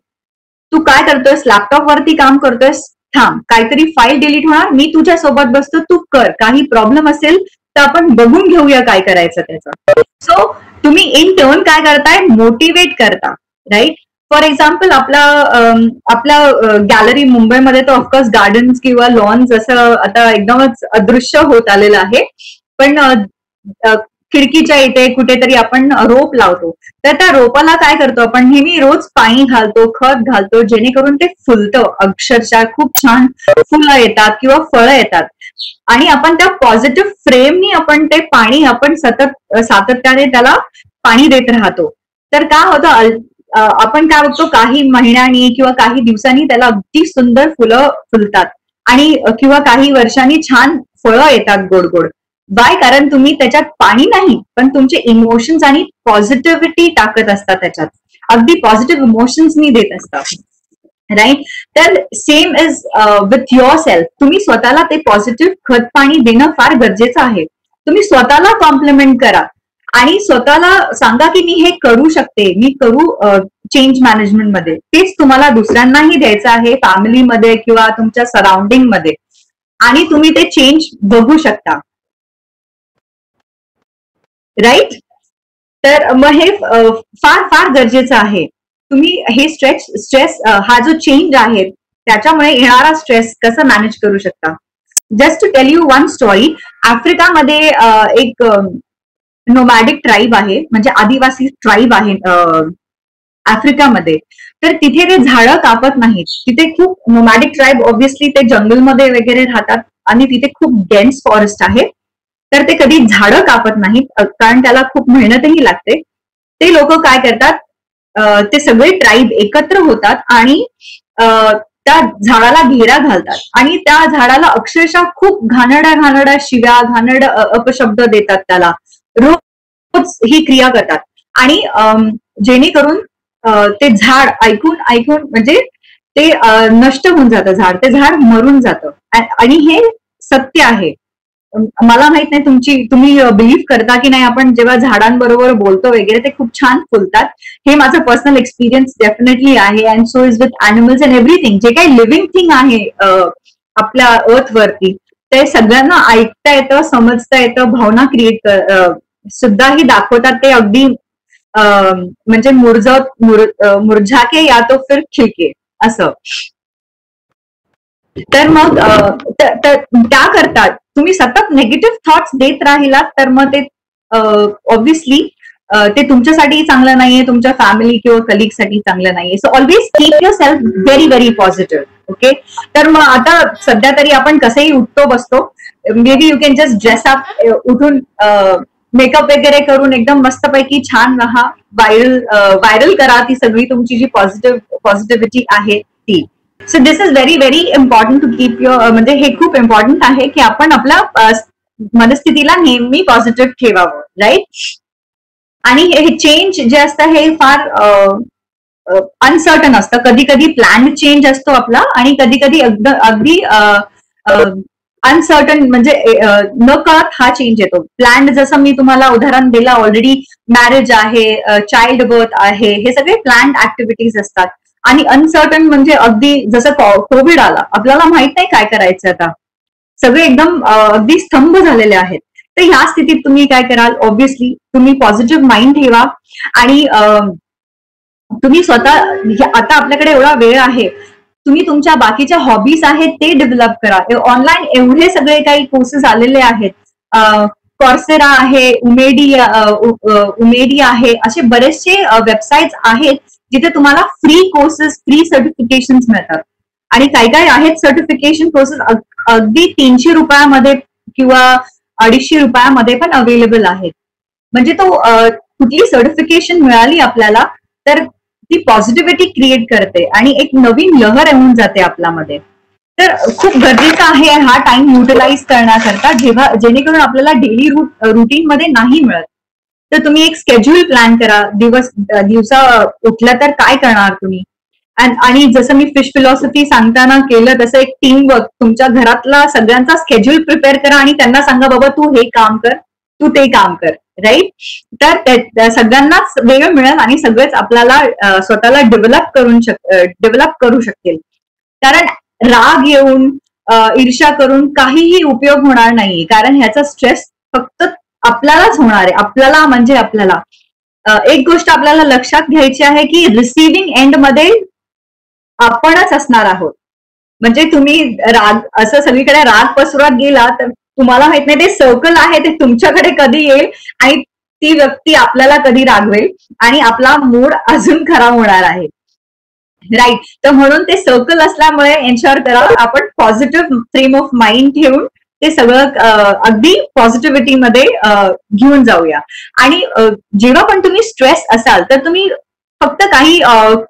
तू काय करतोयस, लॅपटॉप वरती काम करतोयस, थांब, काहीतरी फाईल डिलीट होणार, मी तुझ्या सोबत बसतो, तू कर. काही प्रॉब्लेम असेल तर आपण बघून घेऊया काय करायचं त्याचं. सो तुम्ही इन टर्न काय करताय, मोटिवेट करता. राईट. फॉर एक्झाम्पल आपल्या गॅलरी मुंबईमध्ये तर ऑफकोर्स गार्डन्स किंवा लॉन्स असं आता एकदमच अदृश्य होत आलेलं आहे. पण खिडकीच्या इथे कुठेतरी आपण रोप लावतो, तर त्या रोपाला काय करतो आपण, नेहमी रोज पाणी घालतो, खत घालतो, जेणेकरून ते फुलतं. अक्षरशः खूप छान फुलं येतात किंवा फळं येतात. आणि आपण त्या पॉझिटिव्ह फ्रेमनी आपण ते पाणी आपण सातत्याने त्याला पाणी देत राहतो. तर काय होतं, आपण काय बघतो, काही महिन्यांनी किंवा काही दिवसांनी त्याला अगदी सुंदर फुलं फुलतात आणि किंवा काही वर्षांनी छान फळं येतात गोड गोड. बाय, कारण तुम्ही त्याच्यात पाणी नाही पण तुमचे इमोशन्स आणि पॉझिटिव्हिटी टाकत असतात त्याच्यात, अगदी पॉझिटिव्ह इमोशन्सनी देत असतात. राईट. तर same is with your self. तुम्ही स्वतःला ते पॉझिटिव्ह खत पाणी देणं फार गरजेचं आहे. तुम्ही स्वतःला कॉम्प्लिमेंट करा आणि स्वतःला सांगा की मी हे करू शकते, चेंज मॅनेजमेंटमध्ये, तेच तुम्हाला दुसऱ्यांनाही द्यायचं आहे, फॅमिलीमध्ये किंवा तुमच्या सराउंडिंग मध्ये, आणि तुम्ही ते चेंज बघू शकता. राईट. तर मग हे फार फार गरजेचं आहे. तुम्ही हे स्ट्रेस हा जो चेंज आहे त्याच्यामुळे येणारा स्ट्रेस कसं मॅनेज करू शकता. Just to tell you one story. आफ्रिकामध्ये एक नोमॅडिक ट्राईब आहे, म्हणजे आदिवासी ट्राईब आहे आफ्रिकामध्ये. तर तिथे ते झाडं कापत नाहीत. तिथे खूप नोमॅडिक ट्राईब ऑब्व्हियसली ते जंगलमध्ये वगैरे राहतात आणि तिथे खूप डेन्स फॉरेस्ट आहे. तर ते कधी झाडं कापत नाहीत, कारण त्याला खूप मेहनतही लागते. ते लोक काय करतात, ते सगळे ट्राईब एकत्र होतात आणि त्या झाडाला घेरा घालतात आणि त्या झाडाला अक्षरशः खूप घाणेरड्या शिव्या, घाणेरड्या अपशब्द देतात त्याला. रोज ही क्रिया करतात आणि जेणेकरून ते झाड ऐकून म्हणजे ते नष्ट होऊन जातं झाड, ते झाड मरून जातं. आणि हे सत्य आहे. मला माहित नाही तुम्ही बिलीव्ह करता की नाही. आपण जेव्हा झाडांबरोबर बोलतो वगैरे ते खूप छान फुलतात. हे माझं पर्सनल एक्सपिरियन्स डेफिनेटली आहे. And so is with animals and everything. जे काही लिव्हिंग थिंग आहे आपल्या अर्थ वरती, ते सगळ्यांना ऐकता येतं, समजता येतं, भावना क्रिएट सुद्धाही दाखवतात. ते अगदी म्हणजे मुरझा के या तो फिर खिलके असं. तर मग त्या करतात तुम्ही सतत निगेटिव्ह थॉट्स देत राहिलात तर मग ते ऑब्व्हियसली ते तुमच्यासाठी चांगलं नाहीये, तुमच्या फॅमिली किंवा कलिग साठी चांगलं नाहीये. So always keep your self very very positive. Okay. तर मग आता सध्या तरी आपण कसंही उठतो बसतो, may be you can just dress up, उठून मेकअप वगैरे करून एकदम मस्तपैकी छान राहा, व्हायरल करा ती सगळी तुमची जी पॉझिटिव्हिटी आहे ती. So this is very very important to keep your, म्हणजे हे खूप इम्पॉर्टंट आहे की आपण आपल्या मनस्थितीला नेहमी पॉझिटिव्ह ठेवावं. राईट. आणि हे चेंज जे असतं हे फार अनसर्टन असतं. कधी कधी प्लॅन चेंज असतो आपला आणि कधी कधी अगदी अनसर्टन, म्हणजे न कळत हा चेंज येतो. प्लॅन जसं मी तुम्हाला उदाहरण दिलं ऑलरेडी, मॅरेज आहे, चाइल्ड बर्थ आहे, हे सगळे प्लॅन ऍक्टिव्हिटीज असतात. आणि अनसर्टन म्हणजे अगदी जसं कोविड आला, आपल्याला माहित नाही काय करायचं आता, सगळे एकदम अगदी स्तंभ झालेले आहेत. तर ह्या स्थितीत तुम्ही काय कराल, ऑब्व्हियसली तुम्ही पॉझिटिव्ह माइंड ठेवा आणि तुम्ही स्वतः, आता आपल्याकडे एवढा वेळ आहे, तुम्ही तुमच्या बाकीच्या हॉबीज आहेत ते डेव्हलप करा. ऑनलाईन एवढे सगळे काही कोर्सेस आलेले आहेत, कॉर्सेरा आहे, उमेडी आहे, असे बरेचसे वेबसाईट्स आहेत जिथे तुम्हाला फ्री कोर्सेस, फ्री सर्टिफिकेशन मिळतात. आणि काही आहेत सर्टिफिकेशन कोर्सेस अगदी 300 रुपयामध्ये किंवा 250 रुपयामध्ये पण अवेलेबल आहेत. म्हणजे तो कुठली सर्टिफिकेशन मिळाली आपल्याला तर ती पॉझिटिव्हिटी क्रिएट करते आणि एक नवीन लहर येऊन जाते आपल्यामध्ये. तर खूप गरजेचं आहे हा टाइम युटिलाइज करण्याकरता, जेणेकरून आपल्याला डेली रुटीन मध्ये नाही मिळत. तर तुम्ही एक स्केड्यूल प्लॅन करा. दिवसा उठलं तर काय करणार तुम्ही. आणि जसं मी फिश फिलॉसॉफी सांगताना केलं तसं एक टीम वर्क, तुमच्या घरातला सगळ्यांचा स्केड्यूल प्रिपेअर करा आणि त्यांना सांगा बाबा तू हे काम कर, तू ते काम कर. राईट. तर सगळ्यांनाच वेळ मिळेल आणि सगळेच आपल्याला स्वतःला डेव्हलप करू शकतील. कारण राग येऊन, ईर्ष्या करून काहीही उपयोग होणार नाही. कारण ह्याचा स्ट्रेस फक्त आपल्यालाच होणार आहे. आपल्याला म्हणजे आपल्याला एक गोष्ट आपल्याला लक्षात घ्यायची आहे की रिसिव्हिंग एंड मध्ये आपणच असणार आहोत. म्हणजे तुम्ही राग असं सगळीकडे राग पसरवत गेला तर तुम्हाला माहित नाही ते सर्कल आहे ते तुमच्याकडे कधी येईल आणि ती व्यक्ती आपल्याला कधी रागवेल आणि आपला मूड अजून खराब होणार आहे. राईट. तर म्हणून ते सर्कल असल्यामुळे एन्श्योर करा आपण पॉझिटिव्ह फ्रेम ऑफ माइंड ठेवून ते सगळं अगदी पॉझिटिव्हिटीमध्ये घेऊन जाऊया. आणि जेव्हा पण तुम्ही स्ट्रेस असाल तर तुम्ही फक्त काही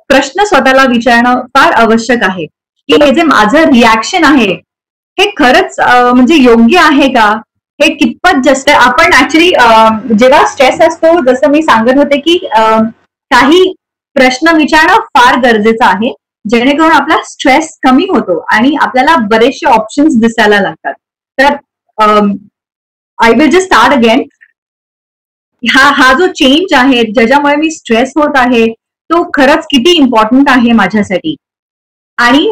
प्रश्न स्वतःला विचारणं फार आवश्यक आहे की हे जे माझं रिॲक्शन आहे हे खरंच म्हणजे योग्य आहे का, हे कितपत जस्ट. आपण ऍक्च्युली जेव्हा स्ट्रेस असतो, जसं मी सांगत होते की काही प्रश्न विचारणं फार गरजेचं आहे, जेणेकरून आपला स्ट्रेस कमी होतो आणि आपल्याला बरेचसे ऑप्शन्स दिसायला लागतात. तर I will just start again. हा जो चेंज आहे ज्याच्यामुळे मी स्ट्रेस होत आहे तो खरंच किती इम्पॉर्टंट आहे माझ्यासाठी. आणि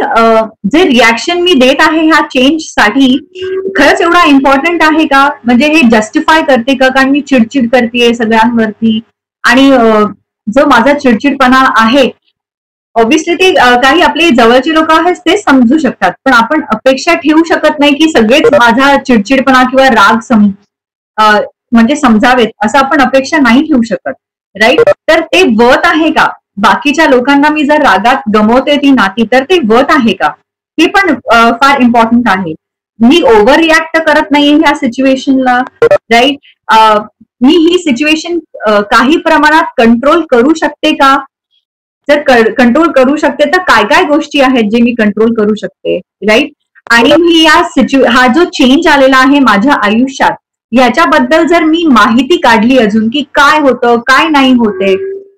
जे रिॲक्शन मी देत आहे ह्या चेंज साठी खरंच एवढा इम्पॉर्टंट आहे का, म्हणजे हे जस्टिफाय करते का, कारण मी चिडचिड करते सगळ्यांवरती. आणि जो माझा चिडचिडपणा आहे ऑब्व्हियसली ते काही आपले जवळचे लोक आहेत ते समजू शकतात, पण आपण अपेक्षा ठेवू शकत नाही की सगळेच माझा चिडचिडपणा किंवा राग म्हणजे समजावेत, असं आपण अपेक्षा नाही ठेवू शकत, राईट. तर ते वर्थ आहे का, बाकीच्या लोकांना मी जर रागात गमवते ती नाती तर ते वर्थ आहे का, हे पण फार इम्पॉर्टंट आहे. मी ओव्हर रिॲक्ट करत नाहीये ह्या सिच्युएशनला, राईट. मी ही सिच्युएशन काही प्रमाणात कंट्रोल करू शकते का, जर कंट्रोल करू शकते तर काय काय गोष्टी आहेत जे मी कंट्रोल करू शकते, राईट. आणि मी हा जो चेंज आलेला आहे माझ्या आयुष्यात याच्याबद्दल जर मी माहिती काढली अजून की काय होतं काय नाही होते,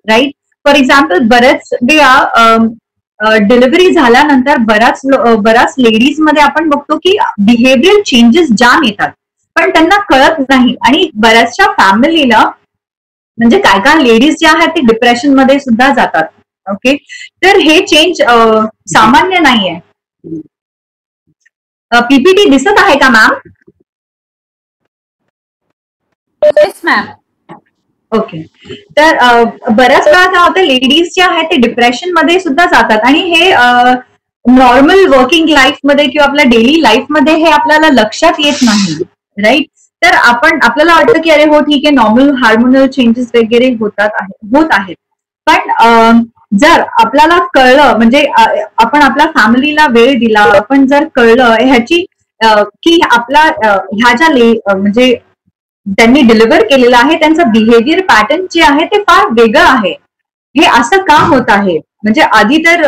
राईट. फॉर एक्झाम्पल बऱ्याच वेळा डिलिव्हरी झाल्यानंतर बऱ्याच लेडीज मध्ये आपण बघतो की बिहेवियर चेंजेस जाम येतात, पण त्यांना कळत नाही. आणि बऱ्याचशा फॅमिलीला म्हणजे काय काय लेडीज ज्या आहेत ते डिप्रेशन मध्ये सुद्धा जातात. ओके, तर हे चेंज सामान्य नाहीये. पीपीटी दिसत आहे का मॅम? Yes ma'am. ओके, तर बऱ्याच वेळा काय होतं, लेडीज ज्या आहेत ते डिप्रेशन मध्ये सुद्धा जातात आणि हे नॉर्मल वर्किंग लाईफ मध्ये किंवा आपल्या डेली लाईफ मध्ये हे आपल्याला लक्षात येत नाही, राईट. तर आपल्याला वाटतं की अरे हो ठीक आहे, नॉर्मल हार्मोनल चेंजेस वगैरे होत आहेत, पण जर आपल्याला कळलं, म्हणजे आपण आपल्या फॅमिलीला वेळ दिला, आपण जर कळलं ह्याची की आपला ह्या ज्या म्हणजे त्यांनी डिलिव्हर केलेलं आहे त्यांचं बिहेवियर पॅटर्न जे आहे ते फार वेगळं आहे, हे असं का होत आहे. म्हणजे आधी तर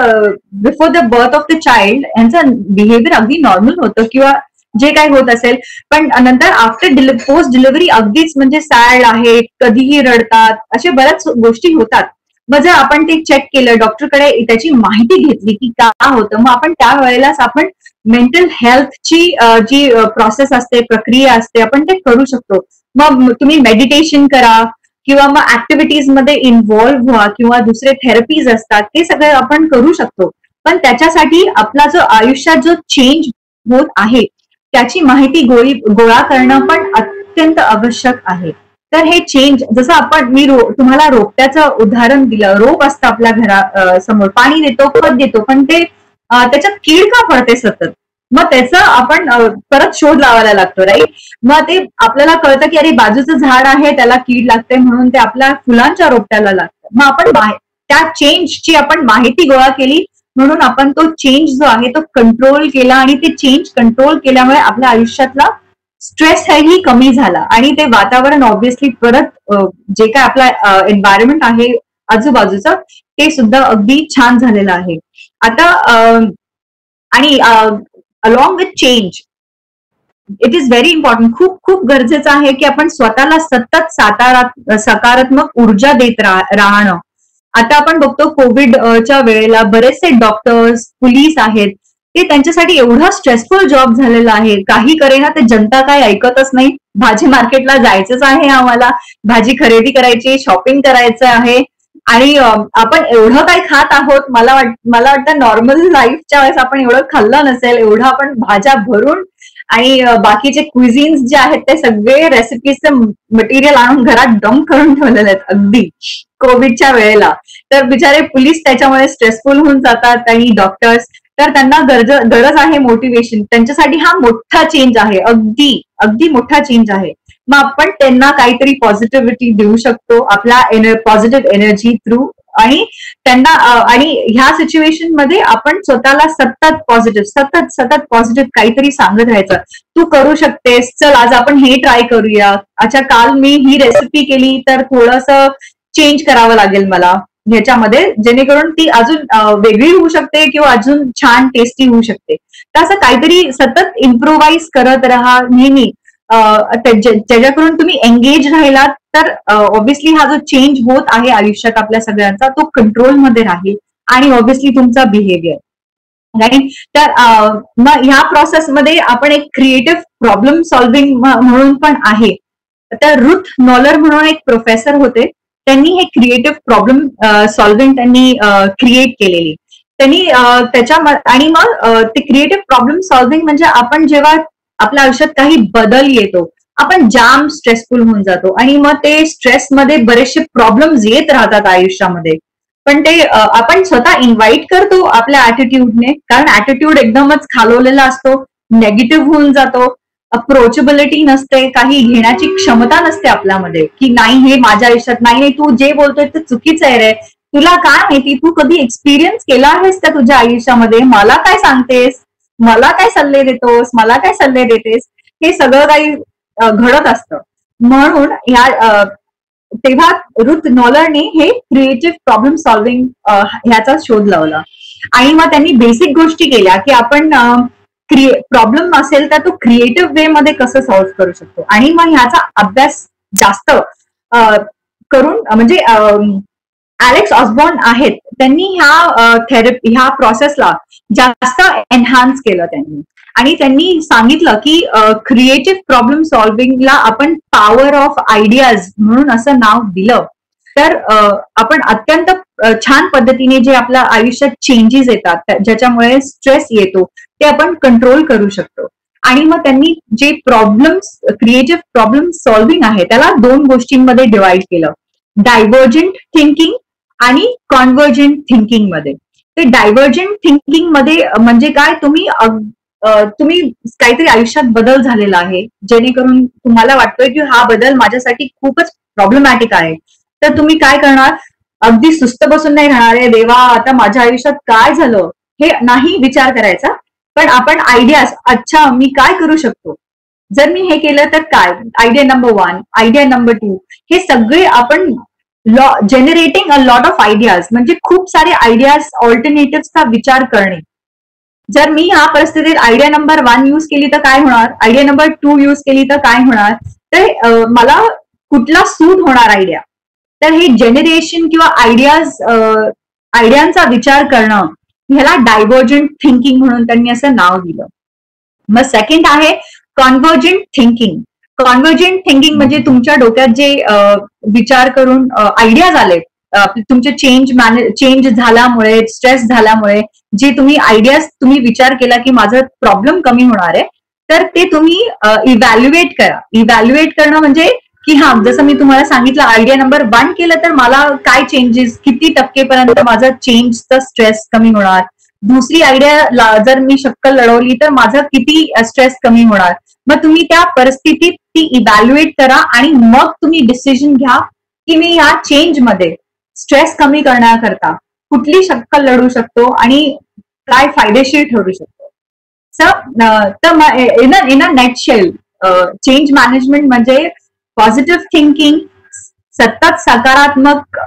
before the birth of the child यांचं बिहेवियर अगदी नॉर्मल होतं किंवा जे काही होत असेल, पण नंतर आफ्टर पोस्ट डिलिव्हरी अगदीच म्हणजे सॅड आहे, कधीही रडतात, अशा बऱ्याच गोष्टी होतात. मग जर आपण ते चेक केलं, डॉक्टरकडे त्याची माहिती घेतली की का होतं, मग आपण त्यावेळेलाच आपण मेंटल हेल्थची जी प्रोसेस असते, प्रक्रिया असते, आपण ते करू शकतो. मग तुम्ही मेडिटेशन करा किंवा मग ऍक्टिव्हिटीज मध्ये इन्व्हॉल्व्ह व्हा किंवा दुसरे थेरपीज असतात, ते सगळं आपण करू शकतो. पण त्याच्यासाठी आपला जो आयुष्यात जो चेंज होत आहे त्याची माहिती गोळा करणं पण अत्यंत आवश्यक आहे. तर हे चेंज, जसं मी तुम्हाला रोपट्याचं उदाहरण दिलं, रोप असतं आपल्या घरा समोर, पाणी देतो, खत देतो, पण ते त्याच्यात कीड का पडते सतत, मग त्याचा आपण परत शोध लावायला लागतो, राईट. मग ते आपल्याला कळतं की अरे बाजूचं झाड आहे त्याला कीड लागते म्हणून ते आपल्या फुलांच्या रोपट्याला लागतं. मग आपण त्या चेंजची आपण माहिती गोळा केली म्हणून आपण तो चेंज जो आहे तो कंट्रोल केला, आणि ते चेंज कंट्रोल केल्यामुळे आपल्या आयुष्यातला स्ट्रेस ही कमी झाला आणि ते वातावरण ऑब्व्हियसली परत जे काय आपला एन्व्हायरमेंट आहे आजूबाजूचं ते सुद्धा अगदी छान झालेलं आहे आता. आणि along with change it is very important, खूप खूप गरजेचं आहे की आपण स्वतःला सतत सकारात्मक ऊर्जा देत राहणं. आता आपण बघतो कोविडच्या वेळेला बरेचसे डॉक्टर्स, पोलीस आहेत, ते त्यांच्यासाठी एवढा स्ट्रेसफुल जॉब झालेला आहे, काही करेना ते जनता काही ऐकतच नाही. भाजी मार्केटला जायचंच आहे, आम्हाला भाजी खरेदी करायची, शॉपिंग करायचं आहे, आणि आपण एवढं काय खात आहोत, मला वाटतं नॉर्मल लाईफच्या वेळेस आपण एवढं खाल्लं नसेल, एवढं आपण भाज्या भरून आणि बाकीचे क्विझिन्स जे आहेत ते सगळे रेसिपीजचे मटेरियल आणून घरात डंप करून ठेवलेले आहेत अगदी कोविडच्या वेळेला. तर बिचारे पोलीस त्याच्यामुळे स्ट्रेसफुल होऊन जातात आणि डॉक्टर्स, तर त्यांना गरज आहे मोटिवेशन, त्यांच्यासाठी हा मोठा चेंज आहे, अगदी अगदी मोठा चेंज आहे. मग आपण त्यांना काहीतरी पॉझिटिव्हिटी देऊ शकतो आपला पॉझिटिव्ह एनर्जी थ्रू, आणि त्यांना आणि ह्या सिच्युएशन मध्ये आपण स्वतःला सतत पॉझिटिव्ह काहीतरी सांगत राहायचं. तू करू शकतेस, चल आज आपण हे ट्राय करूया, अच्छा काल मी ही रेसिपी केली तर थोडंसं चेंज करावं लागेल मला ह्याच्यामध्ये, जेणेकरून ती अजून वेगळी होऊ शकते किंवा अजून छान टेस्टी होऊ शकते. तर असं काहीतरी सतत इम्प्रोव्हाइज करत राहा नेहमी, ज्याच्याकडून तुम्ही एंगेज राहिलात तर ऑब्व्हियसली हा जो चेंज होत आहे आयुष्यात आपल्या सगळ्यांचा तो कंट्रोलमध्ये राहील, आणि ऑब्व्हियसली तुमचा बिहेवियर, राईट. तर मग ह्या प्रोसेसमध्ये आपण एक क्रिएटिव्ह प्रॉब्लेम सॉल्व्हिंग म्हणून पण आहे. तर रुथ नॉलर म्हणून एक प्रोफेसर होते, त्यांनी हे क्रिएटिव्ह प्रॉब्लेम सॉल्व्हिंग त्यांनी क्रिएट केलेली. त्यांनी त्याच्या आणि मग ते क्रिएटिव्ह प्रॉब्लेम सॉल्व्हिंग म्हणजे आपण जेव्हा आपल्या आयुष्यात काही बदल येतो, आपण जाम स्ट्रेसफुल होऊन जातो आणि मग ते स्ट्रेसमध्ये बरेचसे प्रॉब्लेम्स येत राहतात आयुष्यामध्ये. पण ते आपण स्वतः इन्व्हाइट करतो आपल्या ऍटिट्यूडने, कारण ऍटिट्यूड एकदमच खालवलेला असतो, नेगेटिव्ह होऊन जातो, अप्रोचेबिलिटी नसते, काही घेण्याची क्षमता नसते आपल्यामध्ये, की नाही हे माझ्या आयुष्यात नाही, तू जे बोलतोय ते चुकीचं आहे रे, तुला काय माहिती, तू कधी एक्सपिरियन्स केला आहेस का तुझ्या आयुष्यामध्ये, मला काय सांगतेस, मला काय सल्ले देतोस, मला काय सल्ले देतेस, हे सगळं काही घडत असतं. म्हणून ह्या तेव्हा रुथ नॉलरने हे क्रिएटिव्ह प्रॉब्लेम सॉल्व्हिंग ह्याचा शोध लावला. आणि मग त्यांनी बेसिक गोष्टी केल्या की आपण प्रॉब्लेम असेल तर तो क्रिएटिव्ह वे मध्ये कसं सॉल्व्ह करू शकतो. आणि मग ह्याचा अभ्यास जास्त करून म्हणजे अलेक्स ऑसबॉर्न आहेत, त्यांनी ह्या प्रोसेसला जास्त एनहान्स केलं त्यांनी. आणि त्यांनी सांगितलं की क्रिएटिव्ह प्रॉब्लेम सॉल्व्हिंगला आपण पॉवर ऑफ आयडियाज म्हणून असं नाव दिलं. तर आपण अत्यंत छान पद्धतीने जे आपल्या आयुष्यात चेंजेस येतात, ज्याच्यामुळे स्ट्रेस येतो, ते आपण कंट्रोल करू शकतो. आणि मग त्यांनी जे प्रॉब्लेम्स क्रिएटिव्ह प्रॉब्लेम सॉल्व्हिंग आहे त्याला 2 गोष्टींमध्ये डिवाइड केलं, डायव्हर्जंट थिंकिंग आणि कॉन्व्हर्जंट थिंकिंग मध्ये. ते डायव्हर्जंट थिंकिंग मध्ये म्हणजे काय, तुम्ही काहीतरी आयुष्यात बदल झालेला आहे, जेणेकरून तुम्हाला वाटतोय की हा बदल माझ्यासाठी खूपच प्रॉब्लेमॅटिक आहे, तर तुम्ही काय करणार, अगदी सुस्त बसून नाही राहणार आहे, देवा आता माझ्या आयुष्यात काय झालं हे नाही विचार करायचा, पण आपण आयडियाज, अच्छा मी काय करू शकतो, जर मी हे केलं तर काय, आयडिया नंबर 1, आयडिया नंबर 2, हे सगळे आपण generating a lot of ideas, म्हणजे खूप सारे आयडियाज ऑल्टरनेटिव्हचा विचार करणे. जर मी ह्या परिस्थितीत आयडिया नंबर 1 यूज केली तर काय होणार, आयडिया नंबर 2 यूज केली तर काय होणार, तर मला कुठला सूट होणार आयडिया. तर हे जनरेशन किंवा आयडियांचा विचार करणं, ह्याला डायव्हर्जंट थिंकिंग म्हणून त्यांनी असं नाव दिलं. मग सेकंड आहे कॉन्व्हर्जंट थिंकिंग. कॉन्व्हर्जंट थिंकिंग म्हणजे तुमच्या डोक्यात जे विचार करून आयडियाज आले, तुमचे चेंज झाल्यामुळे, स्ट्रेस झाल्यामुळे जे तुम्ही आयडियाज तुम्ही विचार केला की माझा प्रॉब्लेम कमी होणार आहे, तर ते तुम्ही इव्हॅल्युएट करा. इव्हॅल्युएट करणं म्हणजे की हा, जसं मी तुम्हाला सांगितलं, आयडिया नंबर 1 केलं तर मला काय चेंजेस, किती टक्केपर्यंत माझा चेंजचा स्ट्रेस कमी होणार, दुसरी आयडिया जर मी शक्कल लढवली तर माझा किती स्ट्रेस कमी होणार. मग तुम्ही त्या परिस्थितीत ती इव्हॅल्युएट करा आणि मग तुम्ही डिसिजन घ्या की मी या चेंज मध्ये स्ट्रेस कमी करण्याकरता कुठली शक्कल लढू शकतो आणि काय फायदेशीर ठरू शकतो. तर इन अ नेटशेल, चेंज मॅनेजमेंट म्हणजे पॉझिटिव्ह थिंकिंग, सतत सकारात्मक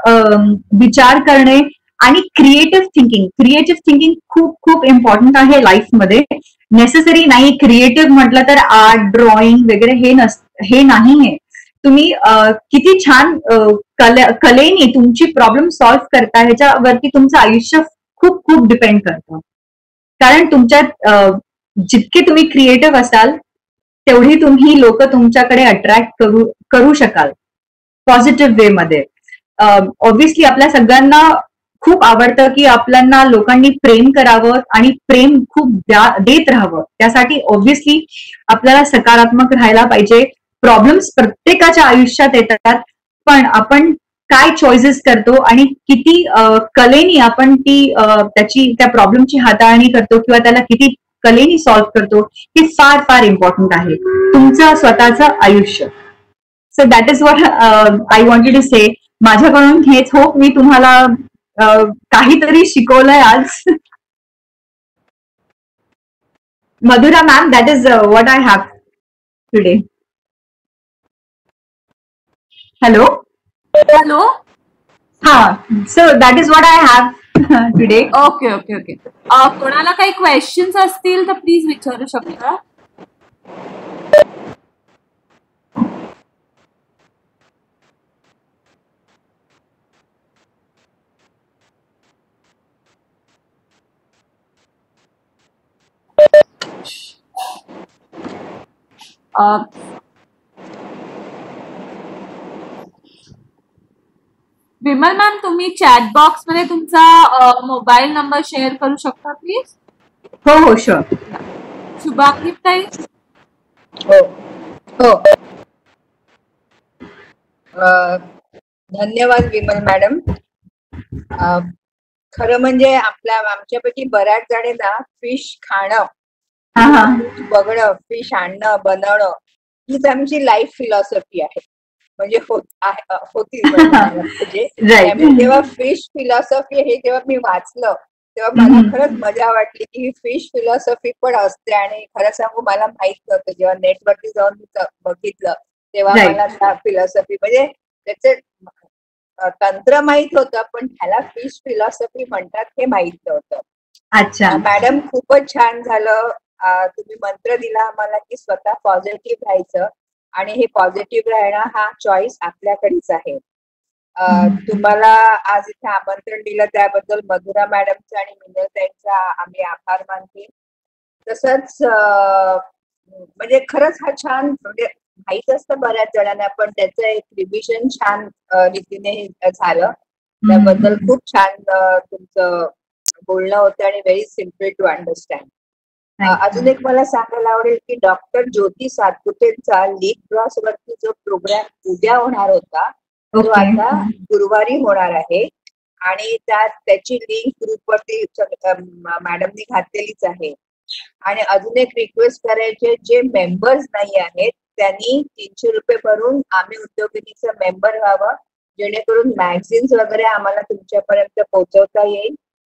विचार करणे आणि क्रिएटिव्ह थिंकिंग. क्रिएटिव्ह थिंकिंग खूप खूप इम्पॉर्टंट आहे लाईफमध्ये. नेसेसरी नाही क्रिएटिव्ह म्हटलं तर आर्ट, ड्रॉइंग वगैरे हे नाहीये. तुम्ही किती छान कलेने तुमची प्रॉब्लेम सॉल्व्ह करता, ह्याच्यावरती तुमचं आयुष्य खूप खूप डिपेंड करतं. कारण तुमच्यात जितके तुम्ही क्रिएटिव्ह असाल तेवढी तुम्ही लोक तुमच्याकडे अट्रॅक्ट करू शकाल पॉझिटिव्ह वे मध्ये. ऑब्व्हियसली आपल्या सगळ्यांना खूप आवडतं की आपल्याला लोकांनी प्रेम करावं आणि प्रेम खूप देत राहावं. त्यासाठी ऑब्व्हियसली आपल्याला सकारात्मक राहायला पाहिजे. प्रॉब्लेम्स प्रत्येकाच्या आयुष्यात येतात, पण आपण काय चॉईसेस करतो आणि किती कलेनी आपण त्या प्रॉब्लेमची हाताळणी करतो किंवा त्याला किती कलेनी सॉल्व्ह करतो, हे फार फार इम्पॉर्टंट आहे तुमचं स्वतःचं आयुष्य. So that is what I wanted to say. माझ्याकडून हेच होप मी तुम्हाला काहीतरी शिकवलंय आज. Madhura ma'am, that is what I have today. Hello hello. हा, so that is what I have today. Okay okay okay. कोणाला काही क्वेश्चन्स असतील तर प्लीज विचारू शकता. विमल मॅम, तुम्ही चॅट बॉक्स मध्ये तुमचा मोबाईल नंबर शेअर करू शकता प्लीज? हो हो शुअर. शुभांगी ताई. हो हो. धन्यवाद विमल मॅडम. खरं म्हणजे आमच्यापैकी बऱ्याच जणींना फिश खाणं, बघणं, फिश आणणं, बनवणं हीच आमची लाईफ फिलॉसॉफी आहे. म्हणजे होती म्हणजे जेव्हा फिश फिलॉसॉफी हे जेव्हा मी वाचलं तेव्हा मला खरंच मजा वाटली की ही फिश फिलॉसॉफी पण असते. आणि खरं सांगू मला माहित नव्हतं. जेव्हा नेटवरती जाऊन बघितलं तेव्हा मला त्या फिलॉसॉफी म्हणजे त्याचे तंत्र माहित होतं, पण ह्याला फिश फिलॉसॉफी म्हणतात हे माहित नव्हतं. अच्छा मॅडम, खूपच छान झालं. तुम्ही मंत्र दिला आम्हाला की स्वतः पॉझिटिव्ह राहायचं आणि हे पॉझिटिव्ह राहणं हा चॉईस आपल्याकडेच आहे. तुम्हाला आज इथे आमंत्रण दिलं त्याबद्दल मधुरा मॅडमचा आणि मिनल ताईंचा आम्ही आभार मानते. तसंच म्हणजे खरंच हा छान, म्हणजे माहित असतं बऱ्याच जणांना, पण त्याचं एक रिव्हिजन छान रीतीने झालं. त्याबद्दल खूप छान तुमचं बोलणं होतं आणि व्हेरी सिम्पल टू अंडरस्टँड. अजून एक मला सांगायला आवडेल की डॉक्टर ज्योती सातपुतेंचा लिप ग्लॉस वरती जो प्रोग्राम उद्या होणार होता तो आता गुरुवारी होणार आहे. आणि त्याची लिंक ग्रुपवरती मॅडमनी घातलेलीच आहे. आणि अजून एक रिक्वेस्ट करायचे, जे मेंबर्स नाही आहेत त्यांनी 300 रुपये भरून आम्ही उद्योगिनीचं मेंबर व्हावं, जेणेकरून मॅगझिन्स वगैरे आम्हाला तुमच्यापर्यंत पोहोचवता येईल.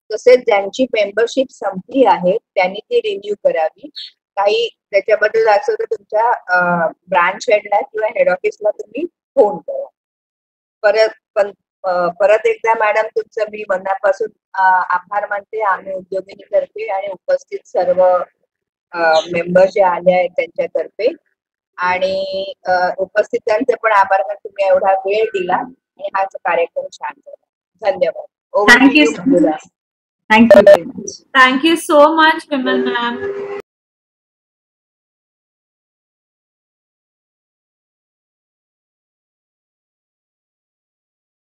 तसेच ज्यांची मेंबरशिप संपली आहे त्यांनी ती रिन्यू करावी. काही त्याच्याबद्दल असं तर तुमच्या ब्रांच हेडला किंवा हेड ऑफिसला तुम्ही फोन करा. परत एकदा मॅडम तुमचं मी मनापासून आभार मानते आम्ही उद्योगिनीतर्फे आणि उपस्थित सर्व मेंबर जे आले आहेत त्यांच्यातर्फे. आणि उपस्थितांचे पण आभार मानते, तुम्ही एवढा वेळ दिला आणि हा कार्यक्रम छान झाला. धन्यवाद. Thank you. Thank you so much, Vimal ma'am.